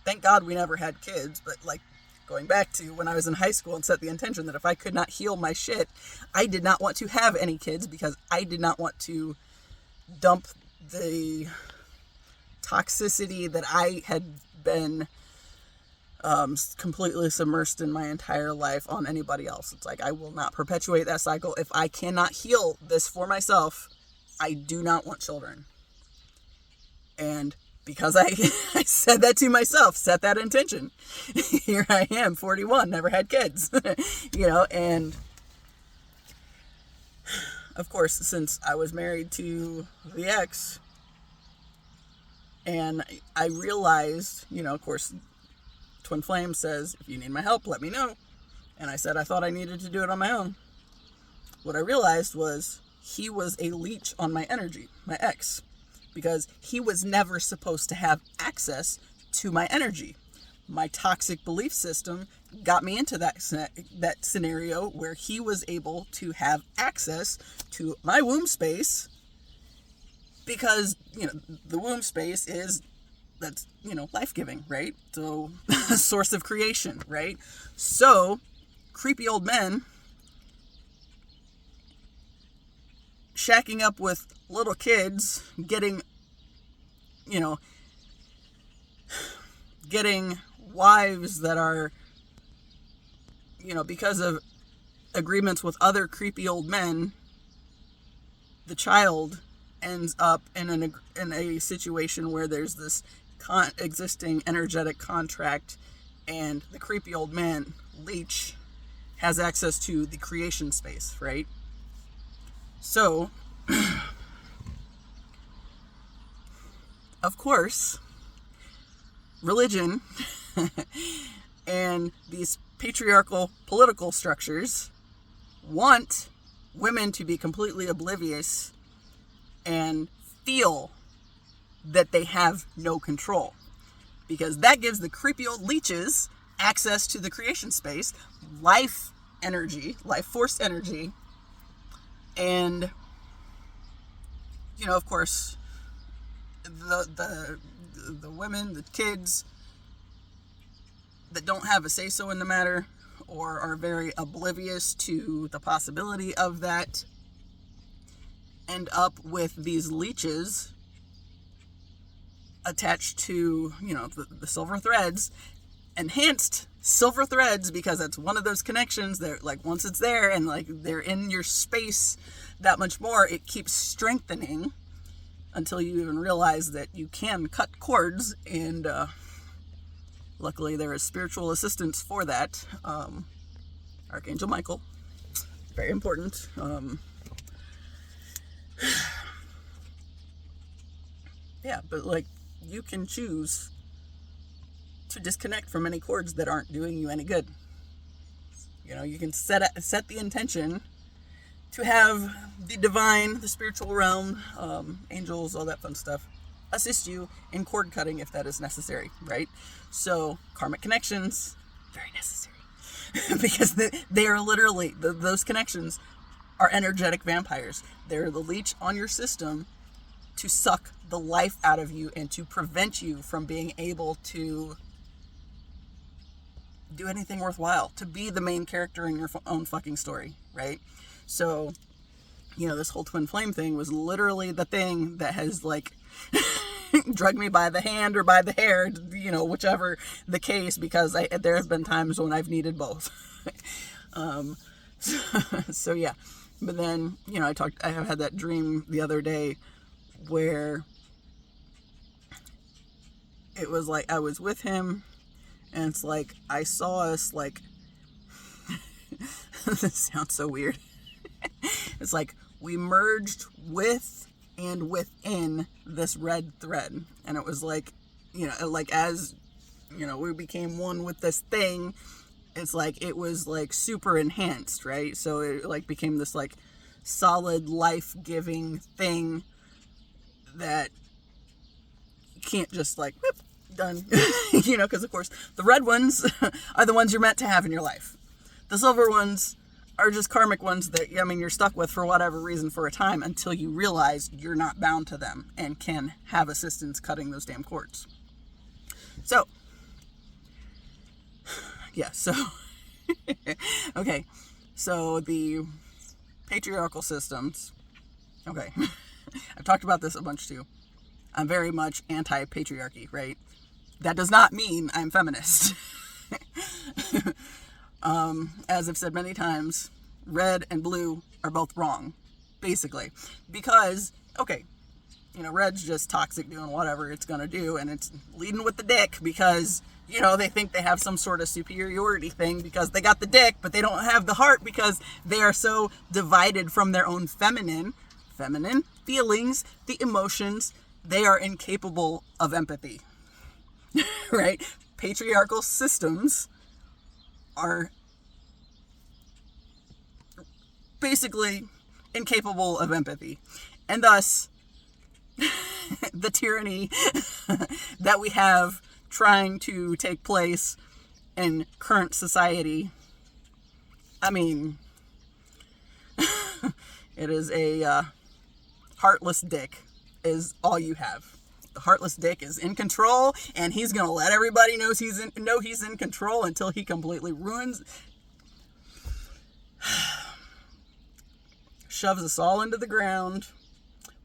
Thank God we never had kids, but like going back to when I was in high school and set the intention that if I could not heal my shit, I did not want to have any kids because I did not want to dump the toxicity that I had been completely submersed in my entire life on anybody else. It's like, I will not perpetuate that cycle. If I cannot heal this for myself, I do not want children. And because I said that to myself, set that intention, here I am, 41, never had kids, and of course, since I was married to the ex, and I realized, of course, Twin Flame says, if you need my help, let me know. And I said I thought I needed to do it on my own. What I realized was he was a leech on my energy, my ex, because he was never supposed to have access to my energy. My toxic belief system got me into that scenario where he was able to have access to my womb space because, the womb space that's life-giving, right? So, source of creation, right? So, creepy old men shacking up with little kids, getting wives that are, because of agreements with other creepy old men, the child ends up in a situation where there's this existing energetic contract, and the creepy old man, Leech, has access to the creation space, right? So, of course, religion and these patriarchal political structures want women to be completely oblivious and feel that they have no control, because that gives the creepy old leeches access to the creation space, life energy, life force energy, and of course, the women, the kids that don't have a say-so in the matter or are very oblivious to the possibility of that end up with these leeches attached to, the silver threads, enhanced silver threads, because that's one of those connections that, like, once it's there and, like, they're in your space that much more, it keeps strengthening until you even realize that you can cut cords, and luckily there is spiritual assistance for that. Archangel Michael, very important. Yeah, but, like, you can choose to disconnect from any cords that aren't doing you any good. You can set the intention to have the divine, the spiritual realm, angels, all that fun stuff, assist you in cord cutting if that is necessary, right? So, karmic connections, very necessary. Because they are literally, those connections are energetic vampires. They're the leech on your system to suck the life out of you and to prevent you from being able to do anything worthwhile, to be the main character in your own fucking story, right? So, this whole twin flame thing was literally the thing that has, like, drugged me by the hand or by the hair, whichever the case, because there have been times when I've needed both. So yeah. But then, I have had that dream the other day where it was like I was with him, and it's like I saw us, like, this sounds so weird. It's like we merged with and within this red thread, and it was like, like as we became one with this thing, it's like it was like super enhanced, right? So it like became this like solid life-giving thing that you can't just like whoop, done. Because of course the red ones are the ones you're meant to have in your life. The silver ones are just karmic ones that, you're stuck with for whatever reason for a time until you realize you're not bound to them and can have assistance cutting those damn cords. So, yeah, so, okay, so the patriarchal systems, okay, I've talked about this a bunch too. I'm very much anti-patriarchy, right? That does not mean I'm feminist. As I've said many times, red and blue are both wrong, basically. Because, okay, red's just toxic doing whatever it's going to do, and it's leading with the dick because, they think they have some sort of superiority thing because they got the dick, but they don't have the heart because they are so divided from their own feminine feelings, the emotions. They are incapable of empathy, right? Patriarchal systems are basically incapable of empathy, and thus the tyranny that we have trying to take place in current society, it is a heartless dick is all you have. The heartless dick is in control, and he's gonna let everybody know he's in control until he completely shoves us all into the ground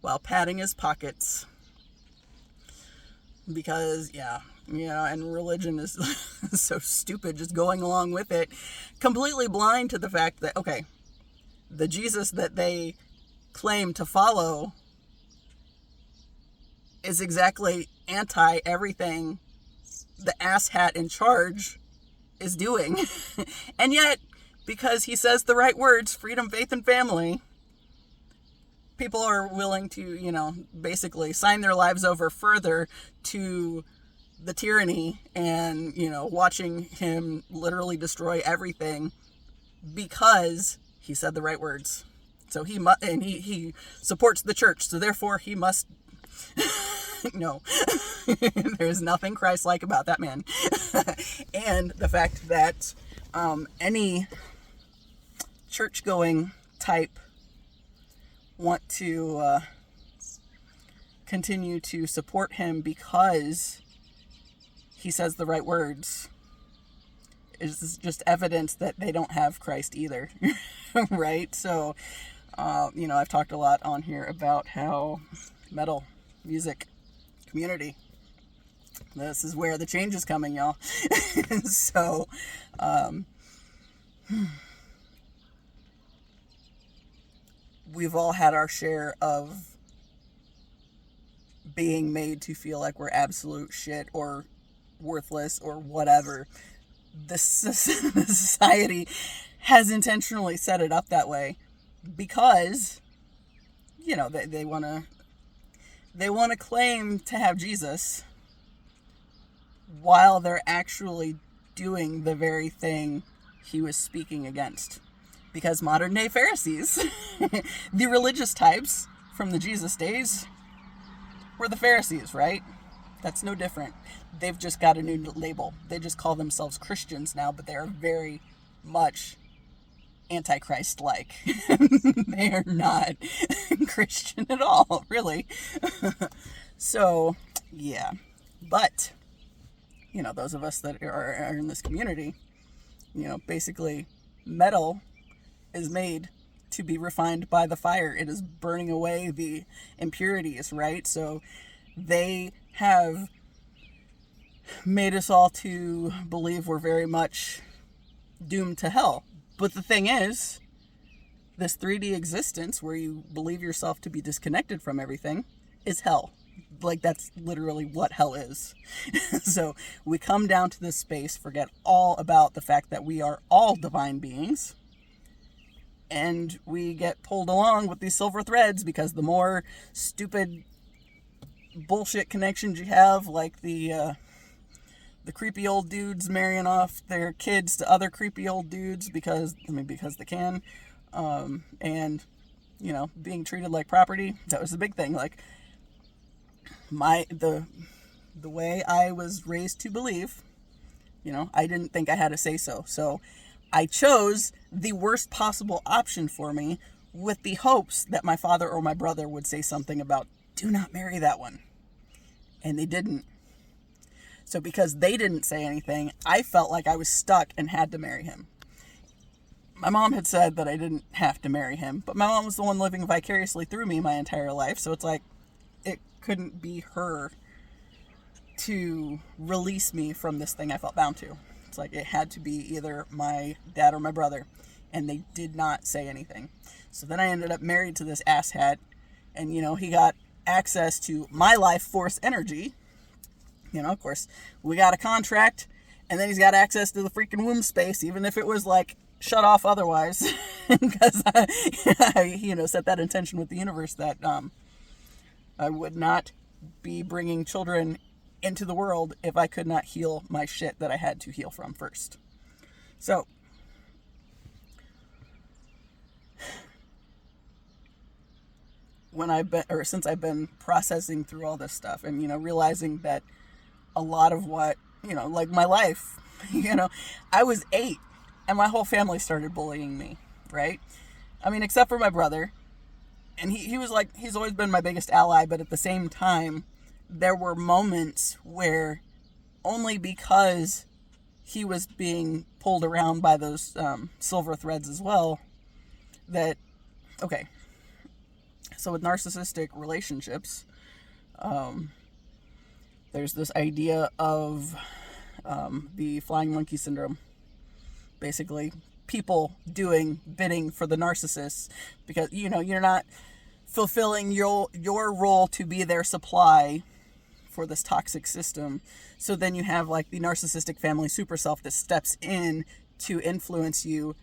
while patting his pockets. Because, and religion is so stupid, just going along with it, completely blind to the fact that, okay, the Jesus that they claim to follow is exactly anti everything the asshat in charge is doing. And yet, because he says the right words, freedom, faith, and family, people are willing to, basically sign their lives over further to the tyranny and, watching him literally destroy everything because he said the right words. So he supports the church, so therefore he must no. There's nothing Christ-like about that man. And the fact that any church-going type want to continue to support him because he says the right words is just evidence that they don't have Christ either. Right? So, I've talked a lot on here about how metal music community, this is where the change is coming, y'all. So, we've all had our share of being made to feel like we're absolute shit or worthless or whatever. The society has intentionally set it up that way because, they want to claim to have Jesus while they're actually doing the very thing he was speaking against. Because modern day Pharisees, the religious types from the Jesus days, were the Pharisees, right? That's no different. They've just got a new label. They just call themselves Christians now, but they are very much antichrist-like. They are not Christian at all, really. So, yeah. But, those of us that are in this community, basically metal is made to be refined by the fire. It is burning away the impurities, right? So they have made us all to believe we're very much doomed to hell. But the thing is, this 3D existence where you believe yourself to be disconnected from everything is hell. Like, that's literally what hell is. So we come down to this space, forget all about the fact that we are all divine beings, and we get pulled along with these silver threads because the more stupid bullshit connections you have, like the creepy old dudes marrying off their kids to other creepy old dudes because they can, and being treated like property. That was the big thing. Like, the way I was raised to believe, I didn't think I had a say so. So I chose the worst possible option for me with the hopes that my father or my brother would say something about, do not marry that one. And they didn't. So because they didn't say anything, I felt like I was stuck and had to marry him. My mom had said that I didn't have to marry him, but my mom was the one living vicariously through me my entire life. So it's like, it couldn't be her to release me from this thing I felt bound to. It's like it had to be either my dad or my brother, and they did not say anything. So then I ended up married to this asshat, and he got access to my life force energy. Of course, we got a contract, and then he's got access to the freaking womb space, even if it was like shut off otherwise, because I set that intention with the universe that I would not be bringing children into the world if I could not heal my shit that I had to heal from first. So, since I've been processing through all this stuff and, realizing that a lot of what, like my life, I was 8 and my whole family started bullying me, right? I mean, except for my brother. And he was like, he's always been my biggest ally, but at the same time, there were moments where only because he was being pulled around by those silver threads as well, that, okay, so with narcissistic relationships, there's this idea of the flying monkey syndrome. Basically, people doing bidding for the narcissist because, you're not fulfilling your role to be their supply for this toxic system. So then you have like the narcissistic family super self that steps in to influence you,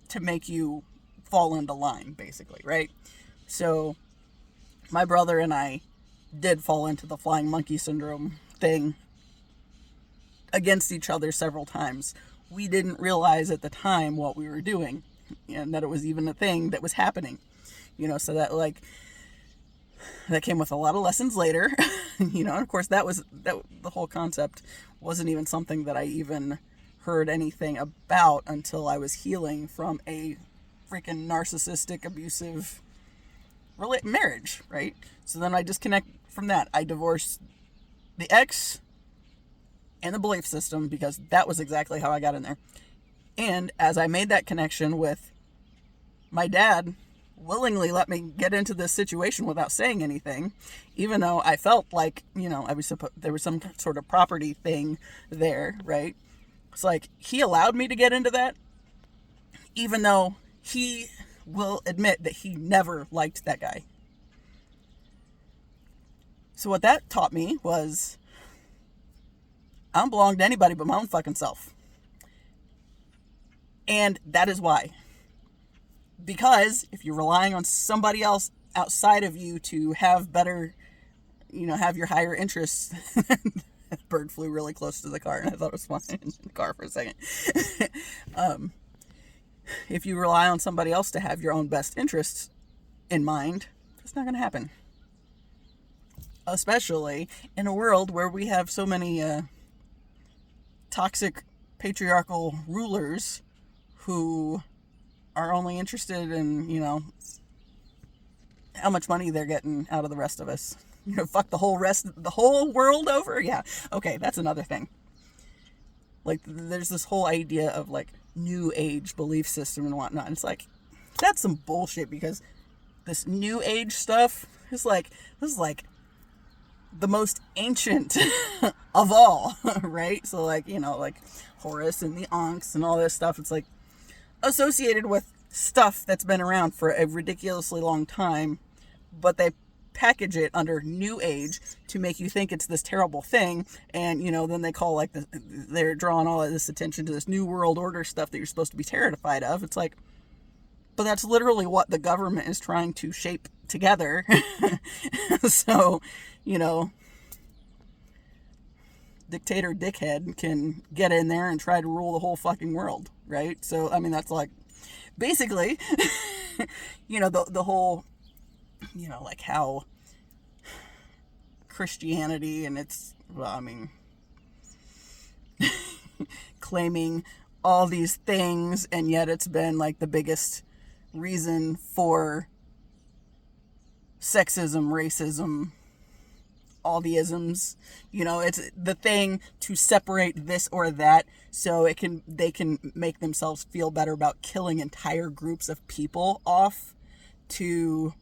to make you fall into line, basically, right? So my brother and I did fall into the flying monkey syndrome thing against each other several times. We didn't realize at the time what we were doing, and that it was even a thing that was happening, so that like that came with a lot of lessons later. And of course that the whole concept wasn't even something that I even heard anything about until I was healing from a freaking narcissistic abusive marriage, right? So then I disconnect from that. I divorced the ex and the belief system, because that was exactly how I got in there. And as I made that connection with my dad willingly let me get into this situation without saying anything, even though I felt like, there was some sort of property thing there, right? It's like he allowed me to get into that, even though he will admit that he never liked that guy. So what that taught me was I don't belong to anybody but my own fucking self. And that is why. Because if you're relying on somebody else outside of you to have better, have your higher interests. Bird flew really close to the car and I thought it was flying in the car for a second. If you rely on somebody else to have your own best interests in mind, it's not going to happen. Especially in a world where we have so many toxic patriarchal rulers who are only interested in, how much money they're getting out of the rest of us. Fuck the whole world over. Yeah. Okay. That's another thing. Like there's this whole idea of like new age belief system and whatnot. And it's like, that's some bullshit, because this new age stuff is like, this is like the most ancient of all, right? So like, like Horus and the Ankhs and all this stuff. It's like associated with stuff that's been around for a ridiculously long time, but they package it under new age to make you think it's this terrible thing. And then they call like they're drawing all of this attention to this new world order stuff that you're supposed to be terrified of. It's like, but that's literally what the government is trying to shape together. So dictator dickhead can get in there and try to rule the whole fucking world, right? So I mean, that's like basically the whole like how Christianity and its, claiming all these things, and yet it's been like the biggest reason for sexism, racism, all the isms. It's the thing to separate this or that so they can make themselves feel better about killing entire groups of people off to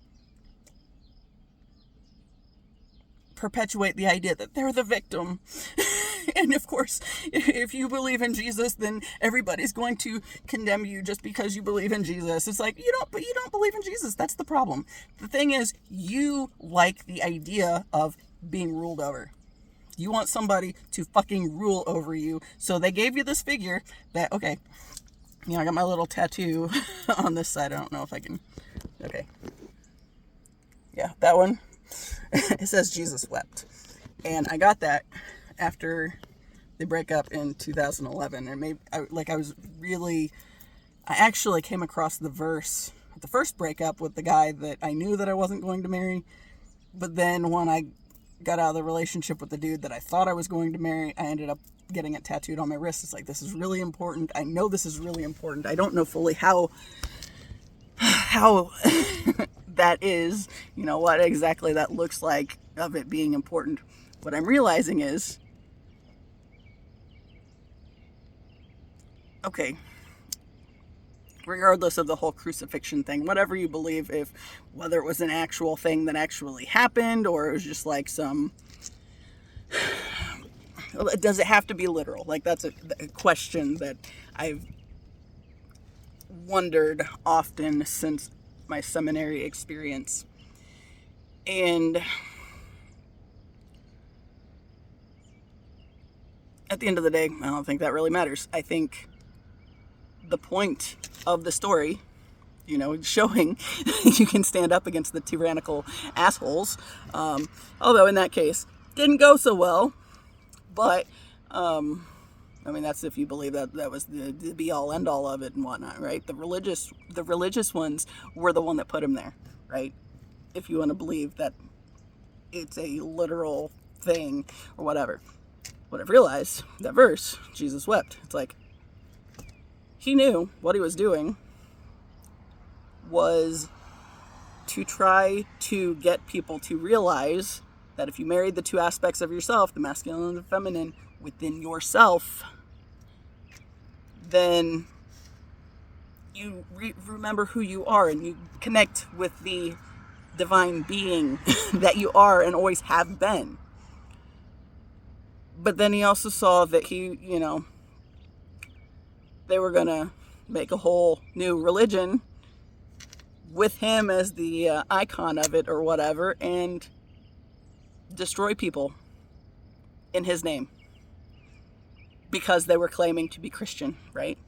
perpetuate the idea that they're the victim. And of course, if you believe in Jesus, then everybody's going to condemn you just because you believe in Jesus. It's like, you don't believe in Jesus. That's the problem. The thing is, you like the idea of being ruled over. You want somebody to fucking rule over you. So they gave you this figure that, okay, I got my little tattoo on this side. I don't know if I can, okay. Yeah, that one. It says Jesus wept. And I got that after the breakup in 2011. And I actually came across the verse at the first breakup with the guy that I knew that I wasn't going to marry. But then when I got out of the relationship with the dude that I thought I was going to marry, I ended up getting it tattooed on my wrist. It's like, this is really important. I know this is really important. I don't know fully how that is, what exactly that looks like of it being important. What I'm realizing is, okay, regardless of the whole crucifixion thing, whatever you believe, whether it was an actual thing that actually happened or it was just like does it have to be literal? Like, that's a question that I've wondered often since my seminary experience. And at the end of the day, I don't think that really matters. I think the point of the story, showing you can stand up against the tyrannical assholes, although in that case, didn't go so well, but, that's if you believe that was the be-all, end-all of it and whatnot, right? The religious ones were the one that put him there, right? If you want to believe that it's a literal thing or whatever. What I've realized, that verse, Jesus wept, it's like, he knew what he was doing was to try to get people to realize that if you married the two aspects of yourself, the masculine and the feminine, within yourself, then you remember who you are and you connect with the divine being that you are and always have been. But then he also saw that they were going to make a whole new religion with him as the icon of it or whatever, and destroy people in his name because they were claiming to be Christian, right?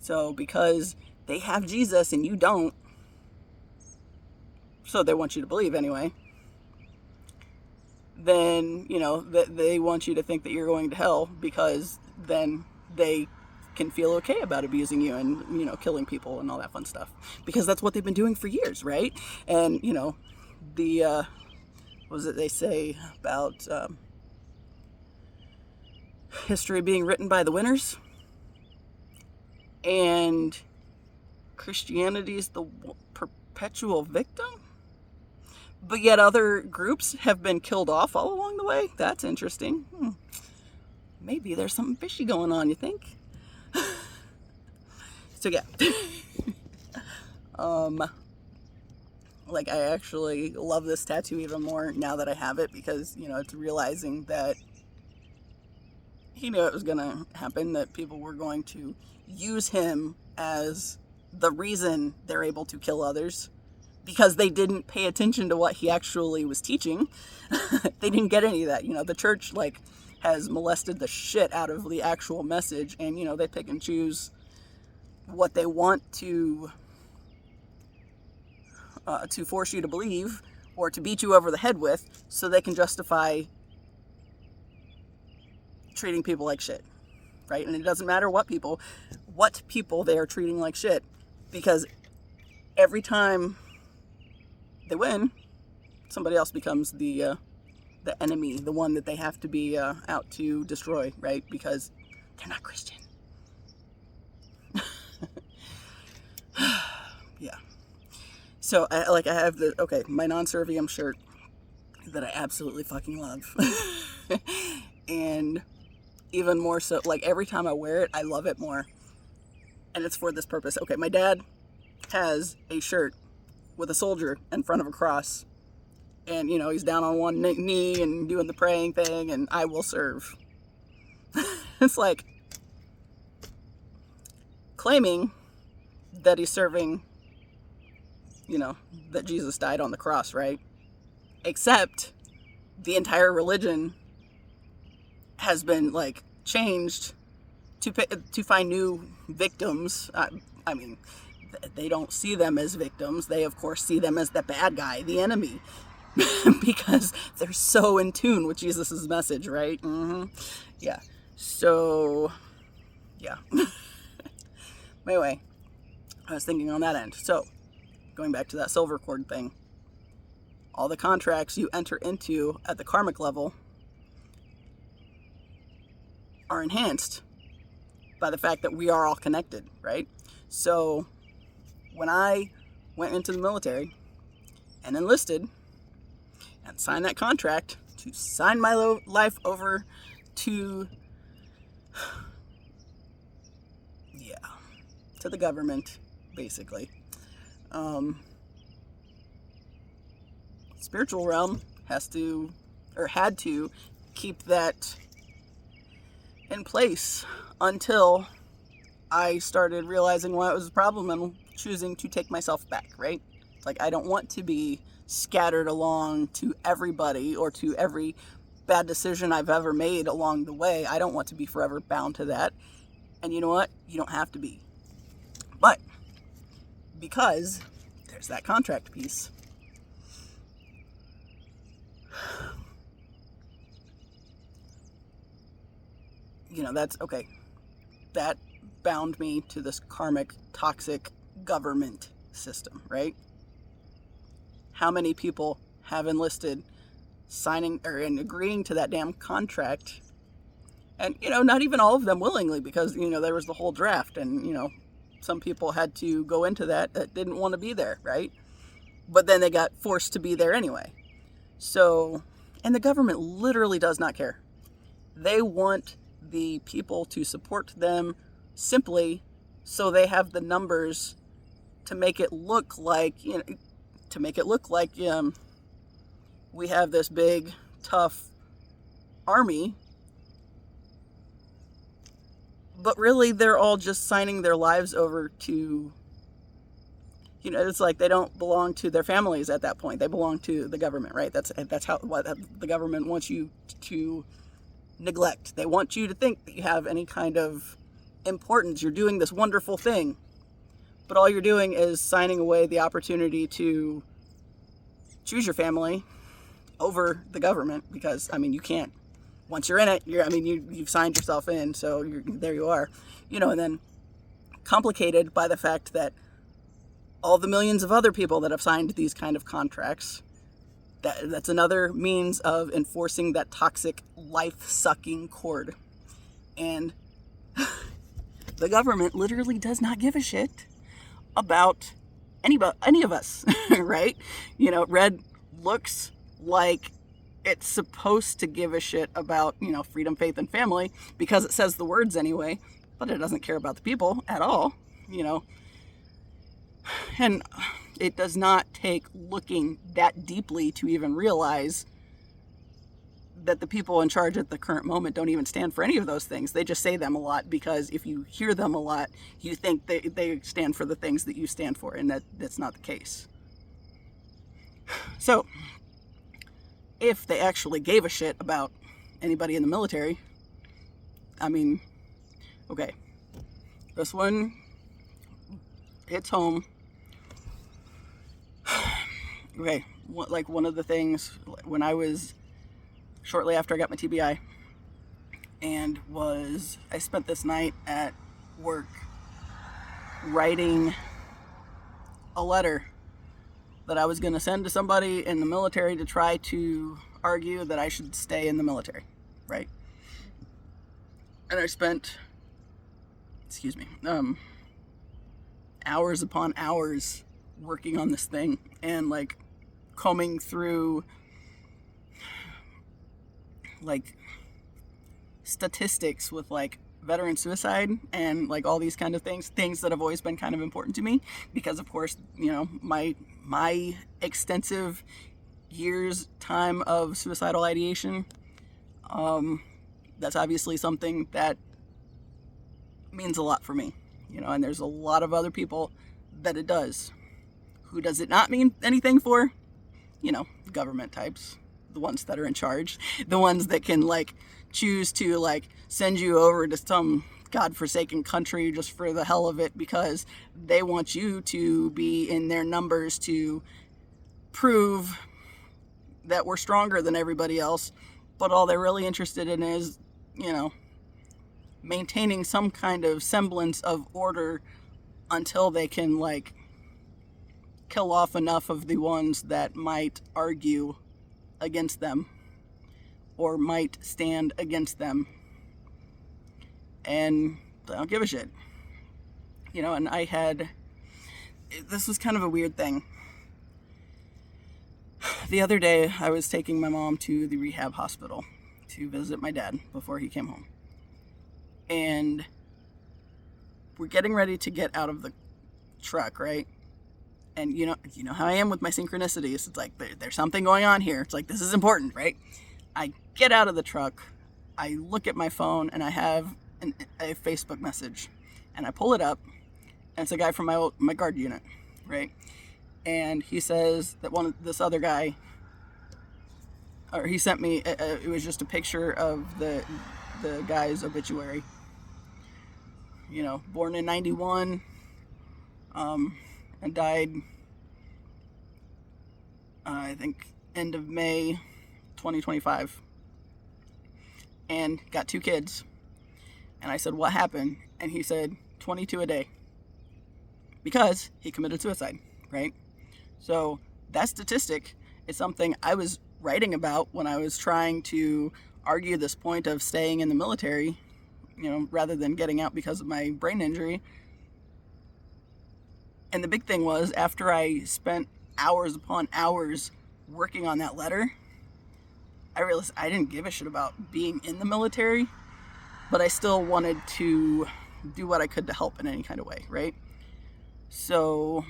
So because they have Jesus and you don't, so they want you to believe anyway, then, they want you to think that you're going to hell, because then they can feel okay about abusing you and, killing people and all that fun stuff. Because that's what they've been doing for years, right? And, what was it they say about history being written by the winners? And Christianity is the perpetual victim? But yet other groups have been killed off all along the way? That's interesting. Maybe there's something fishy going on, you think? So yeah. I actually love this tattoo even more now that I have it, because, it's realizing that he knew it was going to happen, that people were going to use him as the reason they're able to kill others, because they didn't pay attention to what he actually was teaching. They didn't get any of that. The church, has molested the shit out of the actual message, and, they pick and choose what they want to force you to believe or to beat you over the head with, so they can justify treating people like shit, right? And it doesn't matter what people they are treating like shit, because every time they win, somebody else becomes the enemy, the one that they have to be out to destroy, right? Because they're not Christian. Yeah. So I have my non-servium shirt that I absolutely fucking love. And even more so, every time I wear it, I love it more. And it's for this purpose. Okay, my dad has a shirt with a soldier in front of a cross. And, he's down on one knee and doing the praying thing, and I will serve. It's like claiming that he's serving, that Jesus died on the cross, right? Except the entire religion has been, changed to find new victims. I mean, they don't see them as victims. They, of course, see them as the bad guy, the enemy. Because they're so in tune with Jesus' message, right? Mm-hmm. Yeah. So, yeah. Anyway, I was thinking on that end. So, going back to that silver cord thing, all the contracts you enter into at the karmic level are enhanced by the fact that we are all connected, right? So, when I went into the military and enlisted and signed that contract to sign my life over to, to the government, basically. Spiritual realm had to keep that in place until I started realizing why it was a problem and choosing to take myself back, right? It's like, I don't want to be scattered along to everybody or to every bad decision I've ever made along the way. I don't want to be forever bound to that. And you know what? You don't have to be. But because there's that contract piece. You know, that's okay. That bound me to this karmic, toxic government system, right? How many people have enlisted signing or agreeing to that damn contract? And, you know, not even all of them willingly, because, you know, there was the whole draft, and, you know, some people had to go into that didn't want to be there, right? But then they got forced to be there anyway. So, and the government literally does not care. They want the people to support them simply so they have the numbers to make it look like, you know, we have this big, tough army. But really, they're all just signing their lives over to, you know, it's like they don't belong to their families at that point. They belong to the government, right? That's how what the government wants you to neglect. They want you to think that you have any kind of importance. You're doing this wonderful thing, but all you're doing is signing away the opportunity to choose your family over the government, because, I mean, you can't. Once you're in it, you've signed yourself in, so there you are. You know, and then complicated by the fact that all the millions of other people that have signed these kind of contracts, that's another means of enforcing that toxic, life-sucking cord. And the government literally does not give a shit about any of us, right? You know, Red looks like it's supposed to give a shit about, you know, freedom, faith, and family, because it says the words anyway, but it doesn't care about the people at all, you know. And it does not take looking that deeply to even realize that the people in charge at the current moment don't even stand for any of those things. They just say them a lot, because if you hear them a lot, you think they stand for the things that you stand for, and that's not the case. So, if they actually gave a shit about anybody in the military, I mean, okay, this one hits home. Okay, like one of the things when I was shortly after I got my TBI, and I spent this night at work writing a letter that I was going to send to somebody in the military to try to argue that I should stay in the military, right? And I spent, hours upon hours working on this thing, and like combing through like statistics with like veteran suicide and like all these kind of things that have always been kind of important to me, because of course, you know, my extensive years time of suicidal ideation, that's obviously something that means a lot for me, you know, and there's a lot of other people that it does. Who does it not mean anything for? You know, government types, the ones that are in charge, the ones that can like choose to like send you over to some godforsaken country just for the hell of it, because they want you to be in their numbers to prove that we're stronger than everybody else. But all they're really interested in is, you know, maintaining some kind of semblance of order until they can like kill off enough of the ones that might argue against them or might stand against them. And I don't give a shit. You know, and this was kind of a weird thing. The other day, I was taking my mom to the rehab hospital to visit my dad before he came home. And we're getting ready to get out of the truck, right? And you know how I am with my synchronicities. It's like, there's something going on here. It's like, this is important, right? I get out of the truck, I look at my phone, and I have a Facebook message. And I pull it up, and it's a guy from my guard unit, right? and he says that this other guy, or he sent me, it was just a picture of the guy's obituary. You know, born in 91, and died, I think, end of May 2025. And got 2 kids. And I said, what happened? And he said, 22 a day. Because he committed suicide, right? So that statistic is something I was writing about when I was trying to argue this point of staying in the military, you know, rather than getting out because of my brain injury. And the big thing was, after I spent hours upon hours working on that letter, I realized I didn't give a shit about being in the military, but I still wanted to do what I could to help in any kind of way, right? So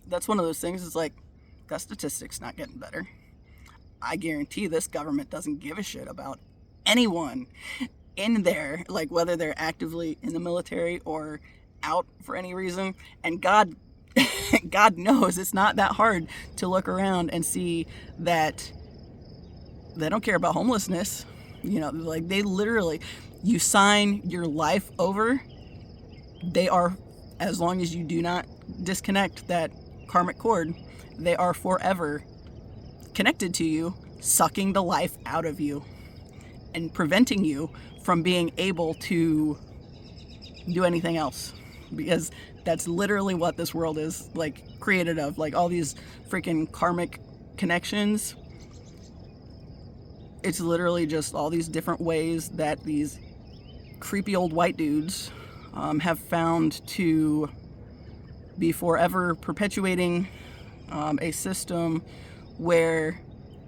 that's one of those things. It's like, that statistic's not getting better. I guarantee this government doesn't give a shit about anyone in there, like whether they're actively in the military or out for any reason. And God knows it's not that hard to look around and see that they don't care about homelessness. You know, like, they literally, you sign your life over, they are, as long as you do not disconnect that karmic cord, they are forever connected to you, sucking the life out of you and preventing you from being able to do anything else. Because that's literally what this world is, like, created of. Like, all these freaking karmic connections. It's literally just all these different ways that these creepy old white dudes have found to be forever perpetuating a system where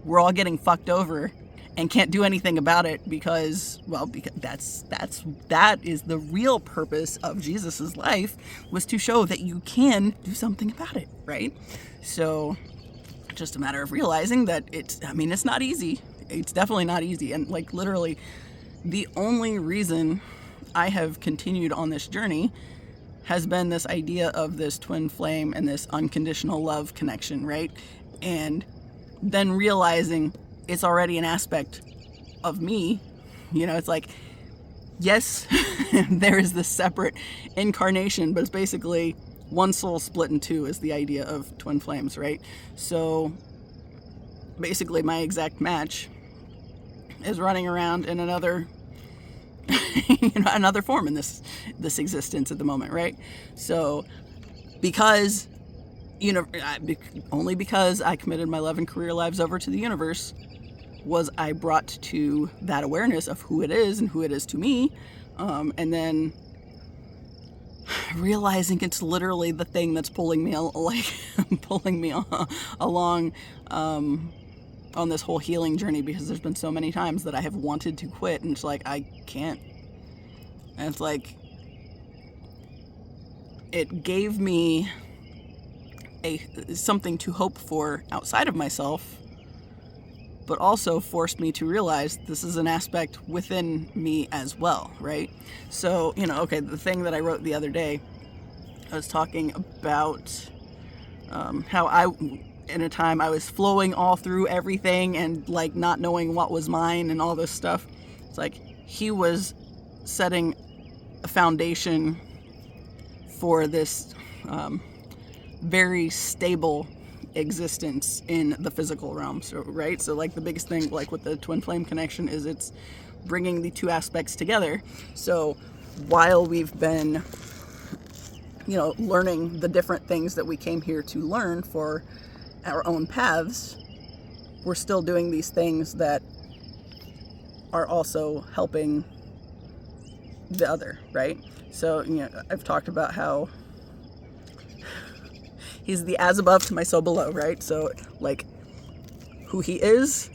we're all getting fucked over and can't do anything about it because that is the real purpose of Jesus's life, was to show that you can do something about it, right? So just a matter of realizing that it's not easy. It's definitely not easy. And like, literally, the only reason I have continued on this journey has been this idea of this twin flame and this unconditional love connection, right? And then realizing it's already an aspect of me. You know, it's like, yes, there is this separate incarnation, but it's basically one soul split in two is the idea of twin flames, right? So basically my exact match is running around in another another form in this existence at the moment, right? So because only because I committed my love and career lives over to the universe was I brought to that awareness of who it is and who it is to me, and then realizing it's literally the thing that's pulling me along on this whole healing journey, because there's been so many times that I have wanted to quit, and it's like, I can't. And it's like, it gave me something to hope for outside of myself, but also forced me to realize this is an aspect within me as well, right? So, the thing that I wrote the other day, I was talking about how in a time I was flowing all through everything and like not knowing what was mine and all this stuff. It's like he was setting a foundation for this very stable existence in the physical realm. So, right? So like the biggest thing, like with the twin flame connection, is it's bringing the two aspects together. So while we've been, learning the different things that we came here to learn for our own paths, we're still doing these things that are also helping the other, right? So, I've talked about how he's the as above to my so below, right? So, like, who he is,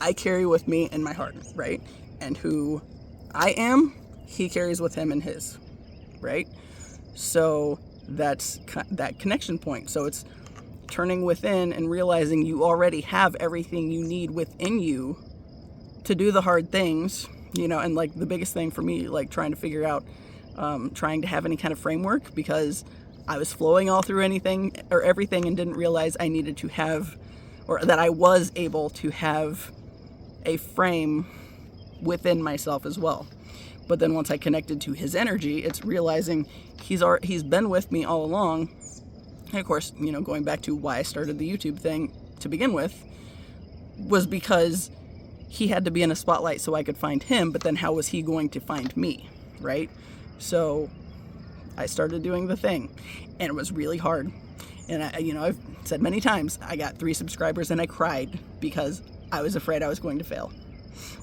I carry with me in my heart, right? And who I am, he carries with him in his, right? So that's that connection point. So it's turning within and realizing you already have everything you need within you to do the hard things, and like the biggest thing for me, like trying to figure out, trying to have any kind of framework, because I was flowing all through anything or everything and didn't realize I needed to have, or that I was able to have a frame within myself as well. But then once I connected to his energy, it's realizing he's been with me all along. And of course, you know, going back to why I started the YouTube thing to begin with, was because he had to be in a spotlight so I could find him, but then how was he going to find me, right? So I started doing the thing, and it was really hard. And I've said many times, I got 3 subscribers and I cried because I was afraid I was going to fail,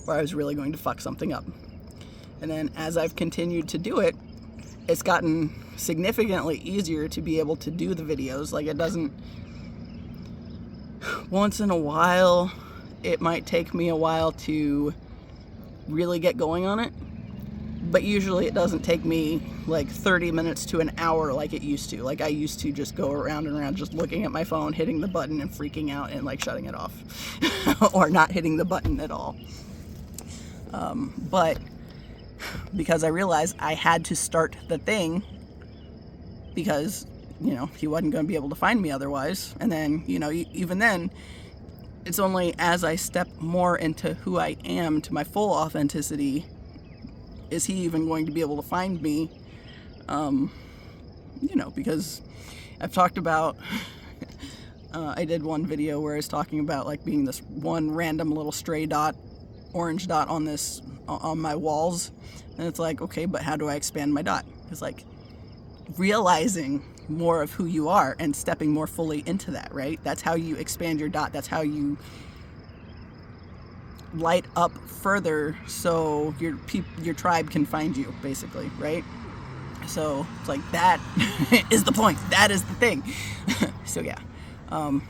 or I was really going to fuck something up. And then as I've continued to do it, it's gotten significantly easier to be able to do the videos. Like, it doesn't, once in a while, it might take me a while to really get going on it, but usually it doesn't take me like 30 minutes to an hour like it used to. Like, I used to just go around and around just looking at my phone, hitting the button and freaking out and like shutting it off or not hitting the button at all. But because I realized I had to start the thing, because, you know, he wasn't going to be able to find me otherwise. And then, you know, even then, it's only as I step more into who I am, to my full authenticity, is he even going to be able to find me. You know, because I've talked about, I did one video where I was talking about like being this one random little stray dot, orange dot on my walls. And it's like, okay, but how do I expand my dot? It's like realizing more of who you are and stepping more fully into that, right? That's how you expand your dot. That's how you light up further so your tribe can find you, basically, right? So it's like, that is the point. That is the thing. So yeah. But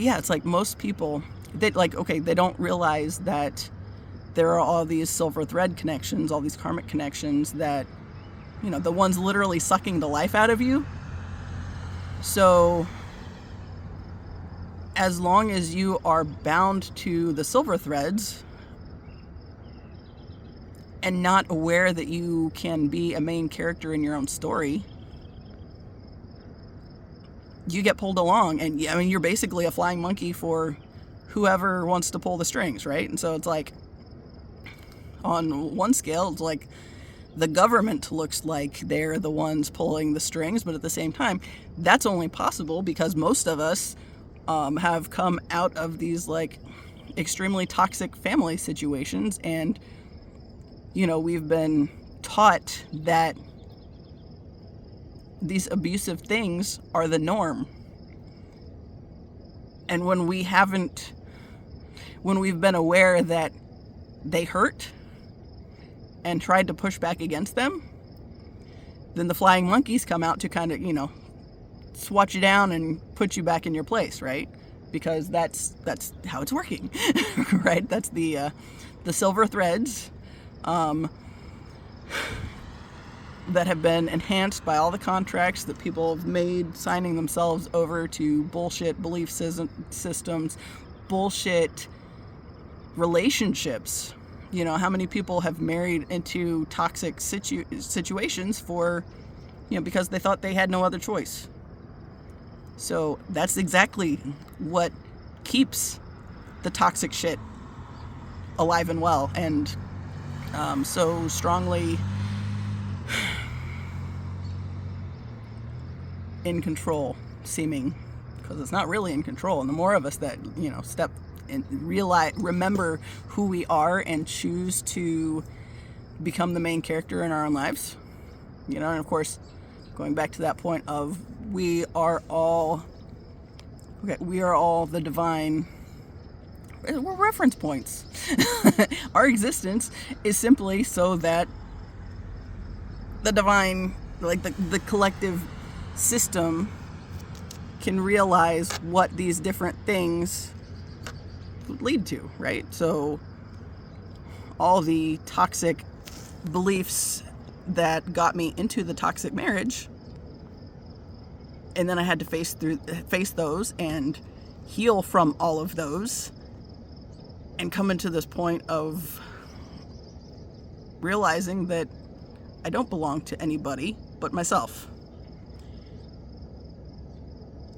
yeah, it's like most people, they don't realize that there are all these silver thread connections, all these karmic connections that, you know, the ones literally sucking the life out of you. So as long as you are bound to the silver threads and not aware that you can be a main character in your own story, you get pulled along. And I mean, you're basically a flying monkey for whoever wants to pull the strings, right? And so it's like, on one scale, it's like the government looks like they're the ones pulling the strings, but at the same time, that's only possible because most of us have come out of these like extremely toxic family situations, and you know, we've been taught that these abusive things are the norm. And when we've been aware that they hurt and tried to push back against them, then the flying monkeys come out to kind of, you know, swat you down and put you back in your place, right? Because that's how it's working, right? That's the silver threads that have been enhanced by all the contracts that people have made, signing themselves over to bullshit belief systems, bullshit relationships. You know, how many people have married into toxic situations for, you know, because they thought they had no other choice. So that's exactly what keeps the toxic shit alive and well, and so strongly in control seeming, because it's not really in control. And the more of us that, you know, step and remember who we are and choose to become the main character in our own lives, you know, and of course, going back to that point of we are all the divine, we're reference points. Our existence is simply so that the divine, like the collective system, can realize what these different things lead to, right? So all the toxic beliefs that got me into the toxic marriage, and then I had to face those and heal from all of those, and come into this point of realizing that I don't belong to anybody, but myself.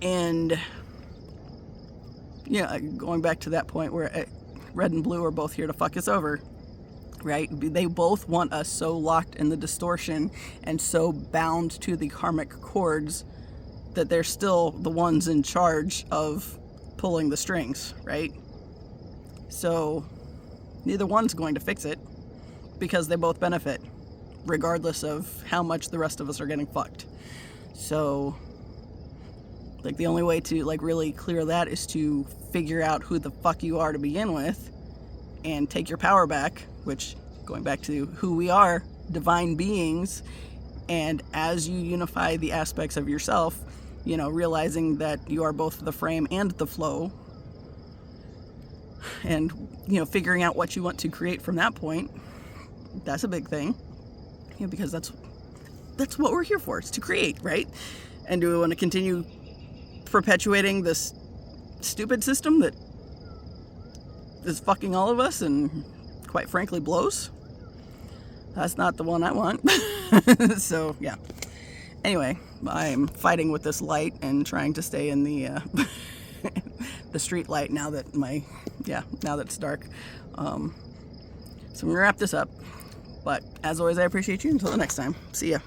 And yeah, going back to that point where red and blue are both here to fuck us over, right? They both want us so locked in the distortion and so bound to the karmic cords that they're still the ones in charge of pulling the strings, right? So neither one's going to fix it because they both benefit, regardless of how much the rest of us are getting fucked. So, like, the only way to, like, really clear that is to figure out who the fuck you are to begin with and take your power back, which, going back to who we are, divine beings, and as you unify the aspects of yourself, you know, realizing that you are both the frame and the flow, and, you know, figuring out what you want to create from that point, that's a big thing, you know, because that's what we're here for, is to create, right? And do we want to continue perpetuating this stupid system that is fucking all of us and, quite frankly, blows? That's not the one I want. So, yeah. Anyway, I'm fighting with this light and trying to stay in the the street light now that it's dark. So I'm gonna wrap this up. But as always, I appreciate you. Until the next time. See ya.